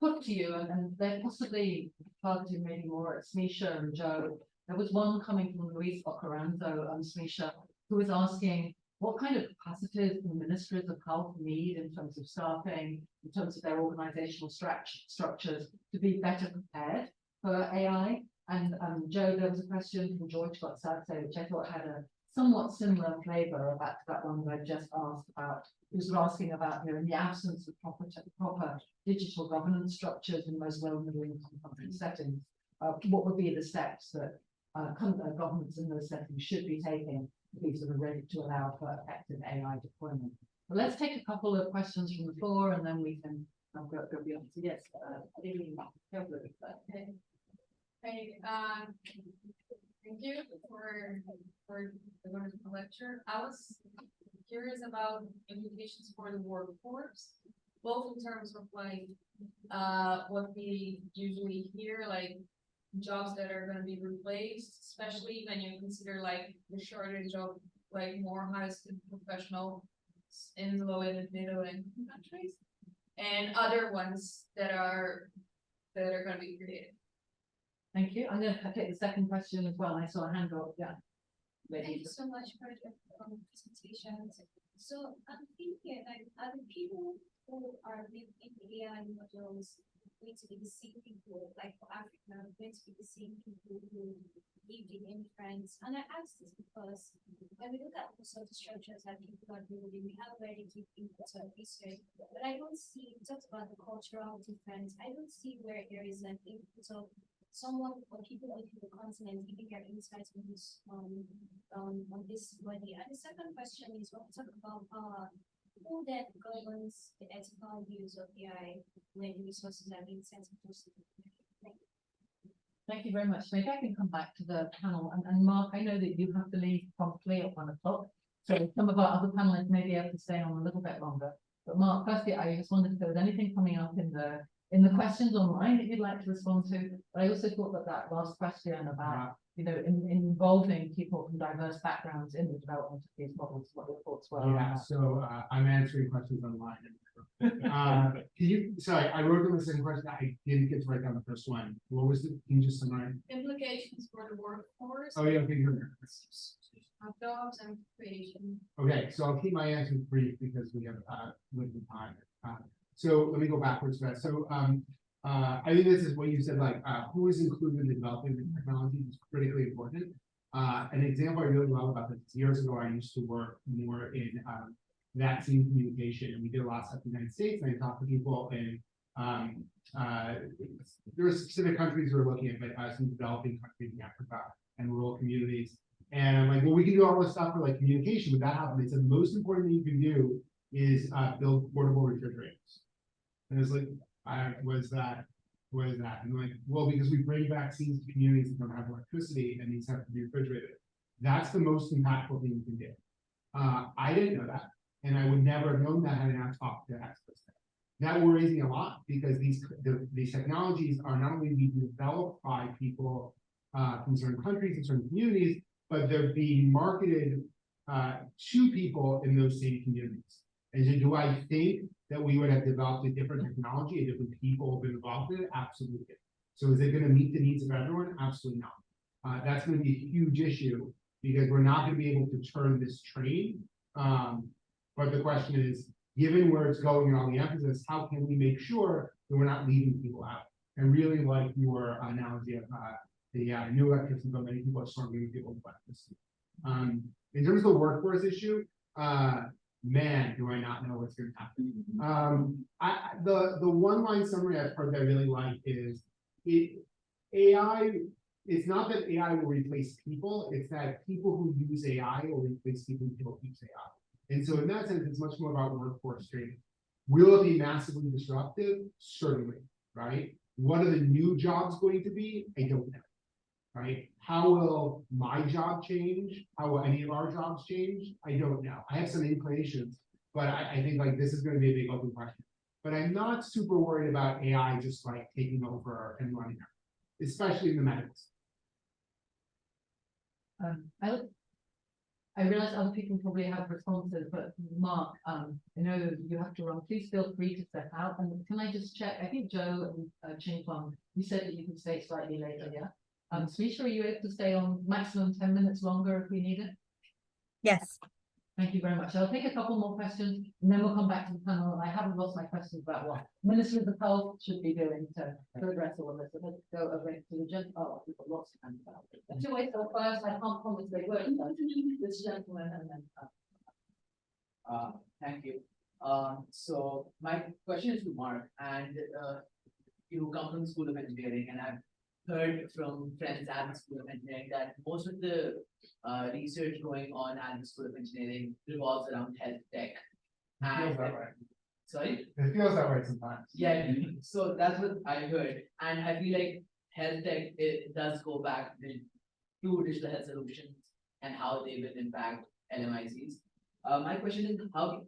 put to you, and they're possibly targeted maybe more at Smisha and Joe. There was one coming from Luis Ocaranzo, Smisha, who was asking what kind of capacities the ministries of health need in terms of staffing, in terms of their organizational structures to be better prepared for AI. And Joe, there was a question from George Gotsatse, which I thought had a somewhat similar flavor about that one that I just asked about. He was asking about, you know, in the absence of proper digital governance structures in most low middle income country settings, what would be the steps that governments in those settings should be taking to be sort of ready to allow for effective AI deployment? But let's take a couple of questions from the floor, and then we can go beyond. So yes, I think we can go with it. Okay. Hey, thank you for the wonderful lecture. I was curious about implications for the workforce, both in terms of like what we usually hear, like jobs that are going to be replaced, especially when you consider like the shortage of like more high-skilled professionals in the low and middle income countries, and other ones that are going to be created. Thank you. I'm going to take the second question as well. I saw a hand up. Yeah. Thank you so much for the presentations. So I'm thinking, like, are the people who are living in AI modules going to be the same people, like for Africa, going to be the same people who live in immigrants? And I ask this because when we look at the sort of structures that people are building, we have very deep input of research, but I don't see, talked about the cultural difference, I don't see where there is an input of someone or people on the continent giving their insights on this body. And the second question is when we talk about who then governs the ethical use of AI when resources are being sent to us. Thank you very much. Maybe I can come back to the panel. And Mark, I know that you have to leave promptly at 1 o'clock. So some of our other panelists may be able to stay on a little bit longer. But Mark, firstly, I just wondered if there was anything coming up in the questions online that you'd like to respond to. But I also thought that last question about, you know, involving people from diverse backgrounds in the development of these models, what your thoughts were. Yeah, so I'm answering questions online. Sorry, I wrote down the second question. I didn't get to write down the first one. What was it? Can you just summarize? Implications for the workforce. Oh yeah, okay, good. Of jobs and creation. Okay, so I'll keep my answers brief because we have limited time. So let me go backwards to that. So I think this is what you said, like who is included in developing the technology is critically important. An example I really love about this, years ago, I used to work more in vaccine communication, and we did a lot of stuff in the United States, and I talked to people in there are specific countries we're looking at, but some developing countries in Africa and rural communities. And I'm like, well, we can do all this stuff for like communication, but that happened. They said the most important thing you can do is build portable refrigerators. And it's like, what is that? And I'm like, well, because we bring vaccines to communities that don't have electricity and these have to be refrigerated. That's the most impactful thing you can do. I didn't know that, and I would never have known that had I not talked to experts. That worries me a lot because these technologies are not only being developed by people from certain countries and certain communities, but they're being marketed to people in those same communities. And so do I think that we would have developed a different technology and different people been involved in it? Absolutely. So is it going to meet the needs of everyone? Absolutely not. That's going to be a huge issue because we're not going to be able to turn this train. But the question is, given where it's going and all the emphasis, how can we make sure that we're not leaving people out? I really like your analogy of the new electricity bill. Many people are struggling with the old electricity. In terms of the workforce issue, man, do I not know what's going to happen. The one-line summary I've heard that I really like is AI. It's not that AI will replace people; it's that people who use AI will replace people who don't use AI. And so in that sense, it's much more about workforce training. Will it be massively disruptive? Certainly, right? What are the new jobs going to be? I don't know, right? How will my job change? How will any of our jobs change? I don't know. I have some inclinations, but I think like this is going to be a big open question. But I'm not super worried about AI just like taking over and running out, especially in the medical. I realize other people probably have responses, but Mark, I know you have to run. Please feel free to step out. And can I just check? I think Joe and Ching Fong, you said that you could stay slightly later, yeah? Smisha, are you able to stay on maximum 10 minutes longer if we need it? Yes. Thank you very much. I'll take a couple more questions and then we'll come back to the panel. I haven't lost my questions about what Minister of Health should be doing to address all of this. So let's go over to the gentleman. Oh, we've got lots of hands about it. Two ways. So first, I can't promise they will. This gentleman and then. Thank you. So my question is to Mark, and you come from the School of Engineering, and I've heard from friends at the School of Engineering that most of the research going on at the School of Engineering revolves around health tech. It feels that way. Sorry? It feels that way sometimes. Yeah, so that's what I heard. And I feel like health tech, it does go back to digital health solutions and how they will impact LMICs. My question is, how,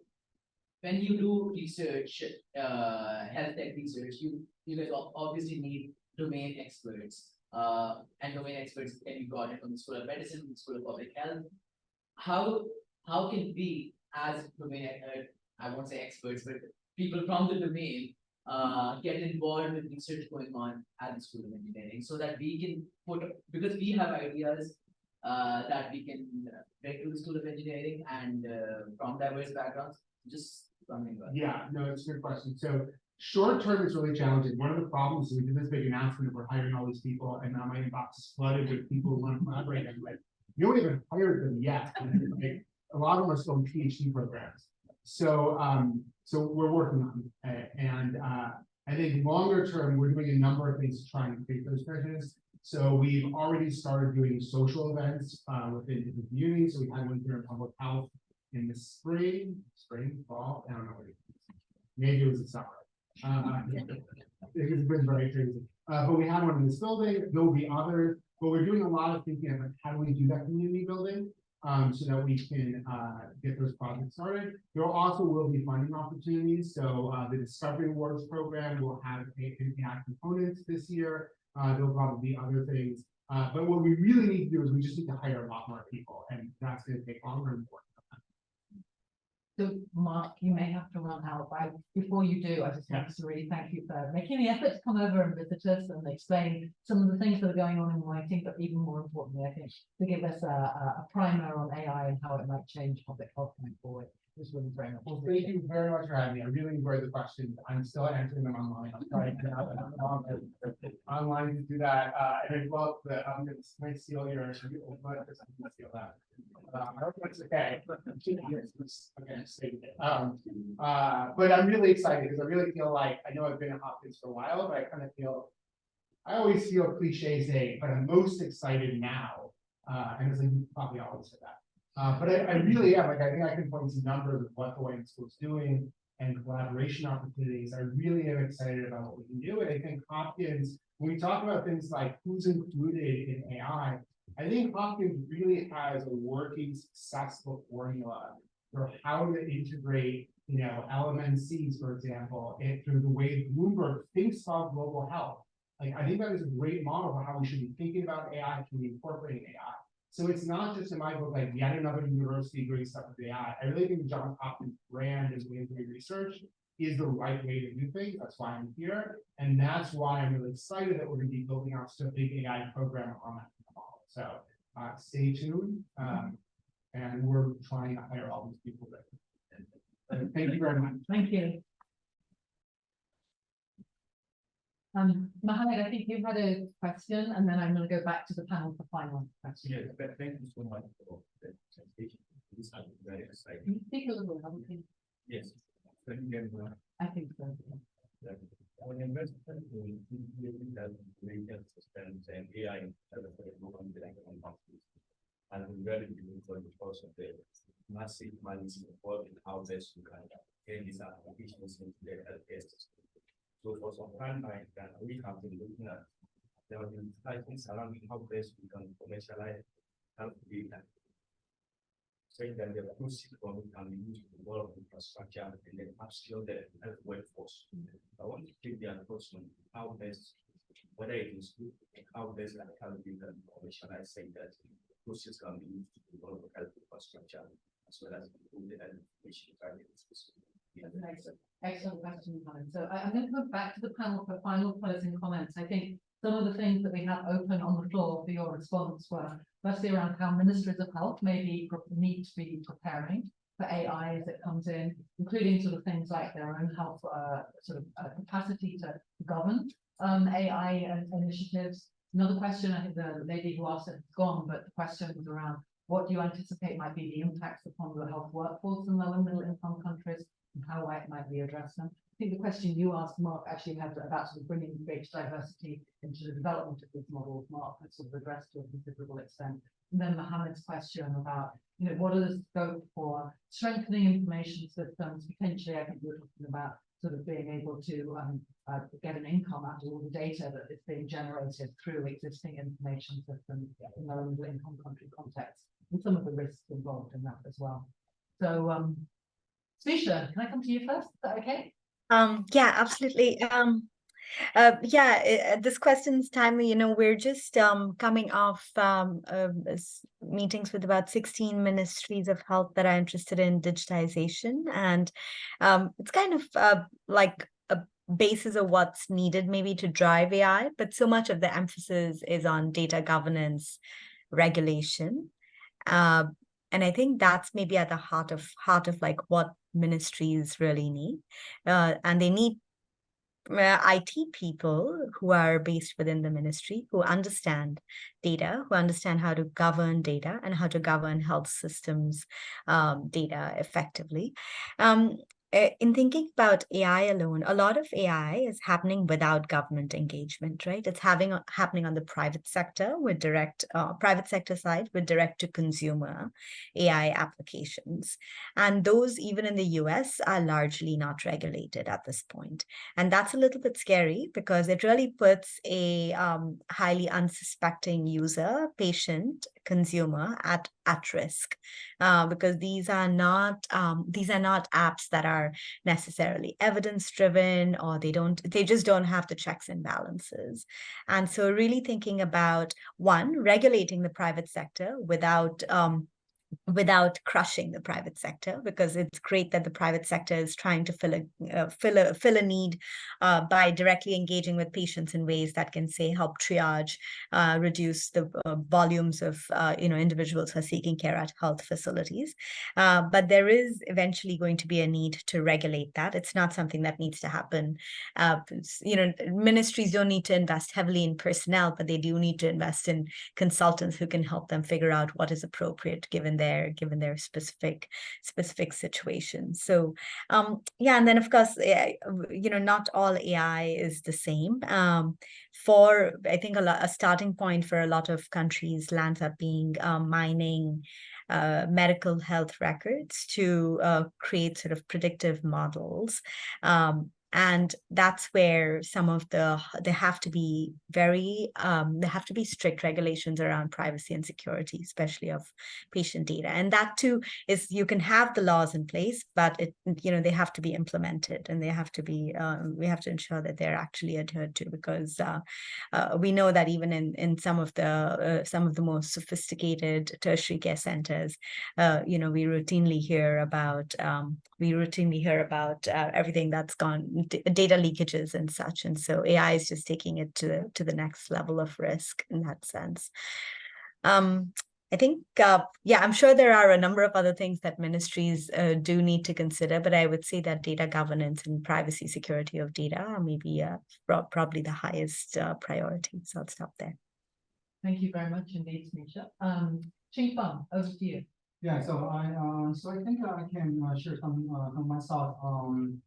when you do research, health tech research, you guys obviously need domain experts, and domain experts can be gotten from the School of Medicine, the School of Public Health. How can we, as domain, I won't say experts, but people from the domain, get involved with research going on at the School of Engineering, so that we can because we have ideas that we can bring to the School of Engineering and from diverse backgrounds, just something like that. Yeah, no, it's a good question. So short term is really challenging. One of the problems is we did this big announcement that we're hiring all these people, and now my inbox is flooded with people who want to collaborate. And like, you haven't even hired them yet. Like, a lot of them are still in PhD programs. So so we're working on it. And I think longer term, we're doing a number of things to try and create those bridges. So we've already started doing social events within different communities. So we had one here in public health in the spring, fall, I don't know what it is. Maybe it was the summer. It's been very crazy. But we had one in this building. There'll be others, but we're doing a lot of thinking about how do we do that community building so that we can get those projects started. There also will be funding opportunities. So the Discovery Awards program will have AI components this year. There'll probably be other things. But what we really need to do is we just need to hire a lot more people, and that's going to take longer and more. So Mark, you may have to run out, but before you do, I just want to really thank you for making the effort to come over and visit us and explain some of the things that are going on in writing, but even more importantly, I think to give us a primer on AI and how it might change public health going forward. This was very much. Well, thank you very much for having me. I really enjoyed the questions. I'm still answering them online. I'm trying to have them online to do that. And I love that I'm going to steal your steal that. I hope that's okay. But I'm really excited because I really feel like I know I've been at Hopkins for a while, but I kind of feel I always feel cliche, but I'm most excited now. And it's like you probably always say that. But I really am, like, I think I can point to numbers of what the White School is doing. and collaboration opportunities, I really am excited about what we can do. And I think Hopkins, when we talk about things like who's included in AI, I think Hopkins really has a working, successful formula for how to integrate, LMICs, for example, and through the way Bloomberg thinks about global health. Like, I think that is a great model for how we should be thinking about AI, can be incorporating AI. So it's not just in my book, like yet another university doing stuff with AI. I really think Johns Hopkins brand as way of doing research is the right way to do things. That's why I'm here. And that's why I'm really excited that we're going to be building out a big AI program on that model. So stay tuned. And we're trying to hire all these people. Thank you very much. Thank you. Mohammed, I think you had a question, and then I'm going to go back to the panel for final questions. Yes, thank you so much for the presentation. This is very exciting. Can you speak a little, haven't you? Yes. Thank you. I think so. When investment in that major systems and AI and I'm very for because of the massive money involved in how best you can gain these applications into the healthcare system. So for some time that we have been looking at, there have been discussions surrounding how best we can commercialize health data. Saying that the proceeds from it can be used to develop infrastructure and then upskill the health workforce. I want to take the approach on how best, whether it is good, how best like how we can commercialize, saying that proceeds can be used to develop health infrastructure as well as improve the health patient guidance. Excellent question, Mohammed. So I'm going to go back to the panel for final closing comments. I think some of the things that we have open on the floor for your response were firstly around how ministries of health maybe need to be preparing for AI as it comes in, including sort of things like their own health capacity to govern AI initiatives. Another question, I think the lady who asked it is gone, but the question was around what do you anticipate might be the impacts upon the health workforce in low and middle income countries, and how it might be addressed them. I think the question you asked, Mark, actually had about sort of bringing greater diversity into the development of these models. Mark has sort of addressed to a considerable extent. And then Mohammed's question about, what are the scope for strengthening information systems? Potentially, I think we're talking about sort of being able to get an income out of all the data that is being generated through existing information systems in low and middle income country context, and some of the risks involved in that as well. So, Smisha, can I come to you first? Is that okay? Yeah, absolutely. This question's timely. We're just coming off meetings with about 16 ministries of health that are interested in digitization, and it's kind of like a basis of what's needed maybe to drive AI, but so much of the emphasis is on data governance, regulation. And I think that's maybe at the heart of like what ministries really need. And they need IT people who are based within the ministry, who understand data, who understand how to govern data and how to govern health systems data effectively. In thinking about AI alone, a lot of AI is happening without government engagement, right? It's happening on the private sector with private sector side with direct to consumer AI applications. And those, even in the US, are largely not regulated at this point. And that's a little bit scary because it really puts a highly unsuspecting user, patient, consumer at risk, because these are not apps that are necessarily evidence driven, or they just don't have the checks and balances. And so really thinking about, one, regulating the private sector without crushing the private sector, because it's great that the private sector is trying to fill a need by directly engaging with patients in ways that can, say, help triage, reduce the volumes of individuals who are seeking care at health facilities. But there is eventually going to be a need to regulate that. It's not something that needs to happen. Ministries don't need to invest heavily in personnel, but they do need to invest in consultants who can help them figure out what is appropriate given their specific situations. So and then of course, not all AI is the same. I think a starting point for a lot of countries lands up being mining medical health records to create sort of predictive models. And that's where some of there have to be strict regulations around privacy and security, especially of patient data. And that too is, you can have the laws in place, but they have to be implemented, and they have to be, we have to ensure that they're actually adhered to, because we know that even in some of the most sophisticated tertiary care centers, we routinely hear about everything that's gone, data leakages and such. And so AI is just taking it to the next level of risk in that sense. I think, I'm sure there are a number of other things that ministries do need to consider, but I would say that data governance and privacy security of data are maybe probably the highest priority. So I'll stop there. Thank you very much indeed, Smisha. Qingfang, over to you. Yeah, so I think I can share some my thoughts on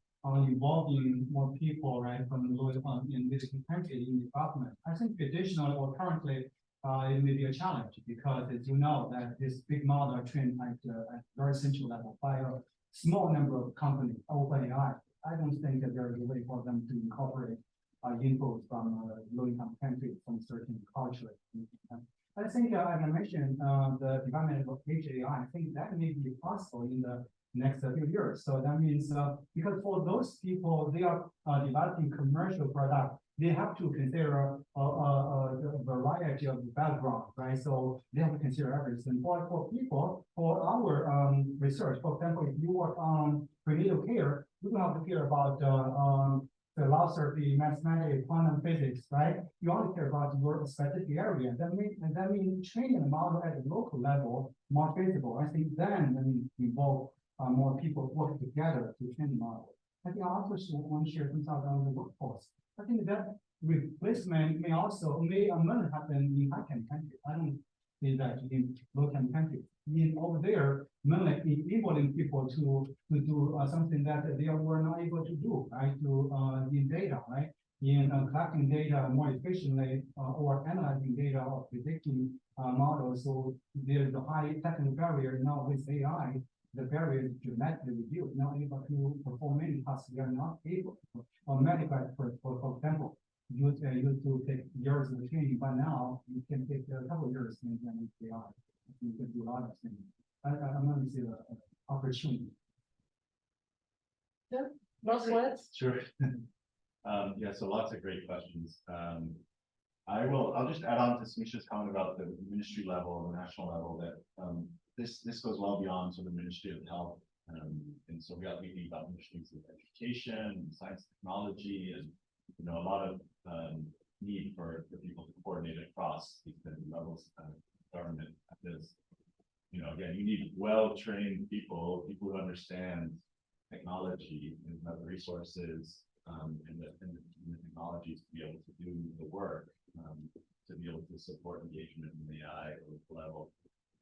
involving more people, right, from in this country in development. I think traditionally or currently, it may be a challenge, because as you know that this big model are trained at very central level by a small number of companies, OpenAI. I don't think that there is a way for them to incorporate input from low-income countries, from certain culture. I think, as I mentioned, the development of AI, I think that may be possible in the next few years. So that means, because for those people, they are developing commercial products, they have to consider a variety of backgrounds, right? So they have to consider everything. For people, for our research, for example, if you work on prenatal care, you don't have to care about philosophy, mathematics, quantum physics, right? You only care about your specific area. That means training the model at the local level more feasible. I think then involve more people work together to train the model. I think I also want to share some thoughts on the workforce. I think that replacement may happen in high-income countries. I don't see that in low-income countries. Over there, mainly enabling people to do something that they were not able to do, right? In data, right? In collecting data more efficiently, or analyzing data or predicting models. So there's a high technical barrier. Now with AI, the barrier is dramatically reduced. Not able to perform many tasks we are not able to. Or medical experts, for example, used to take years of training, but now you can take a couple of years and then with AI. You can do a lot of things. I'm going to see the opportunity. Yeah, last words. Sure. Yeah, so lots of great questions. I'll just add on to Smisha's comment about the ministry level, the national level, that this goes well beyond sort of the Ministry of Health. And so we are thinking about ministries of education, science, technology, and a lot of need for people to coordinate across these different levels of government. Because again, you need well-trained people who understand technology and have the resources and the technologies to be able to do the work, to be able to support engagement in the AI level.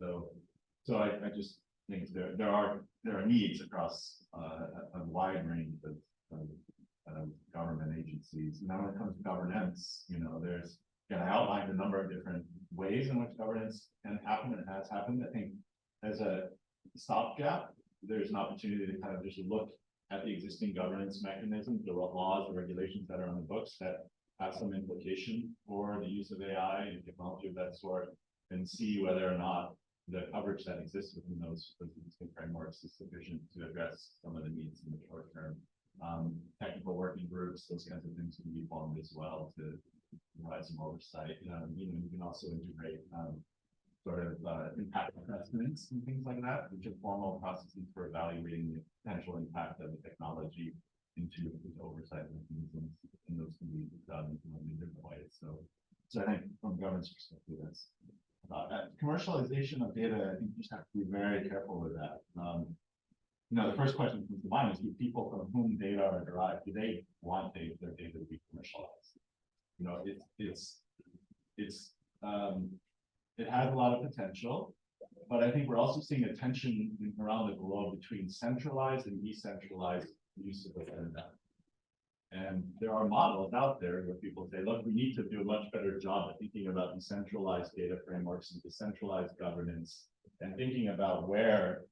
So I just think there are needs across a wide range of government agencies. Now, when it comes to governance, there's, again, I outlined a number of different ways in which governance can happen and has happened. I think as a stopgap, there's an opportunity to kind of just look at the existing governance mechanisms, the laws, the regulations that are on the books that have some implication for the use of AI and technology of that sort, and see whether or not the coverage that exists within those existing frameworks is sufficient to address some of the needs in the short term. Technical working groups, those kinds of things can be formed as well to provide some oversight. You can also integrate sort of impact assessments and things like that, which are formal processes for evaluating the potential impact of the technology into oversight mechanisms, and those can be done in different ways. So I think from governance perspective, that's commercialization of data. I think you just have to be very careful with that. The first question comes to mind is, do people from whom data are derived, do they want their data to be commercialized? It has a lot of potential, but I think we're also seeing a tension around the globe between centralized and decentralized use of the data. And there are models out there where people say, look, we need to do a much better job at thinking about decentralized data frameworks and decentralized governance, and thinking about where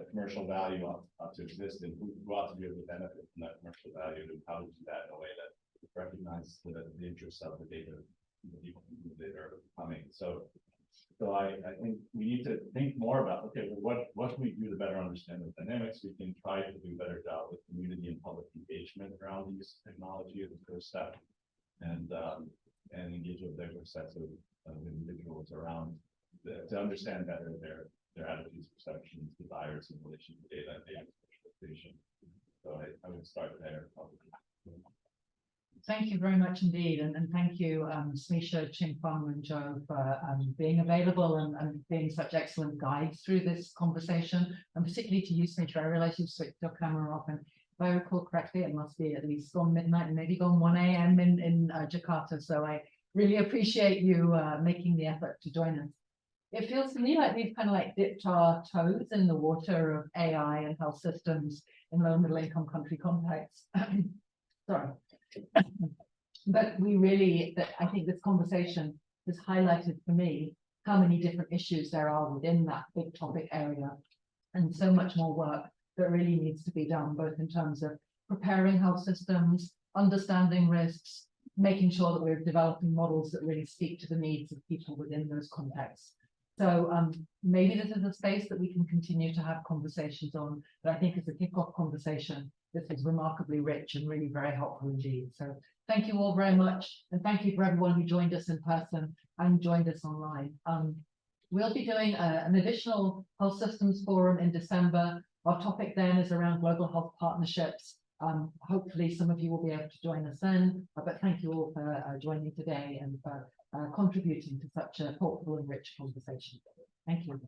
commercial value ought to exist and who ought to be able to benefit from that commercial value, and how to do that in a way that recognizes the interests of the data, people that are coming. So I think we need to think more about, okay, well, what can we do to better understand the dynamics? We can try to do a better job with community and public engagement around the use of technology as a first step, and engage with diverse sets of individuals around to understand better their attitudes, perceptions, desires in relation to data and data specialization. So I would start there probably. Thank you very much indeed, and thank you, Smisha, Ching-Fong, and Joe for being available and being such excellent guides through this conversation, and particularly to you, Smisha. I realize you've switched your camera off, and if I recall correctly, it must be at least gone midnight and maybe gone 1 a.m. in Jakarta. So I really appreciate you making the effort to join us. It feels to me like we've kind of like dipped our toes in the water of AI and health systems in low and middle income country contexts. Sorry. But we really, I think this conversation has highlighted for me how many different issues there are within that big topic area, and so much more work that really needs to be done, both in terms of preparing health systems, understanding risks, making sure that we're developing models that really speak to the needs of people within those contexts. So maybe this is a space that we can continue to have conversations on, but I think as a kickoff conversation, this is remarkably rich and really very helpful indeed. So thank you all very much. And thank you for everyone who joined us in person and joined us online. We'll be doing an additional health systems forum in December. Our topic then is around global health partnerships. Hopefully some of you will be able to join us then, but thank you all for joining today and for contributing to such a thoughtful and rich conversation. Thank you.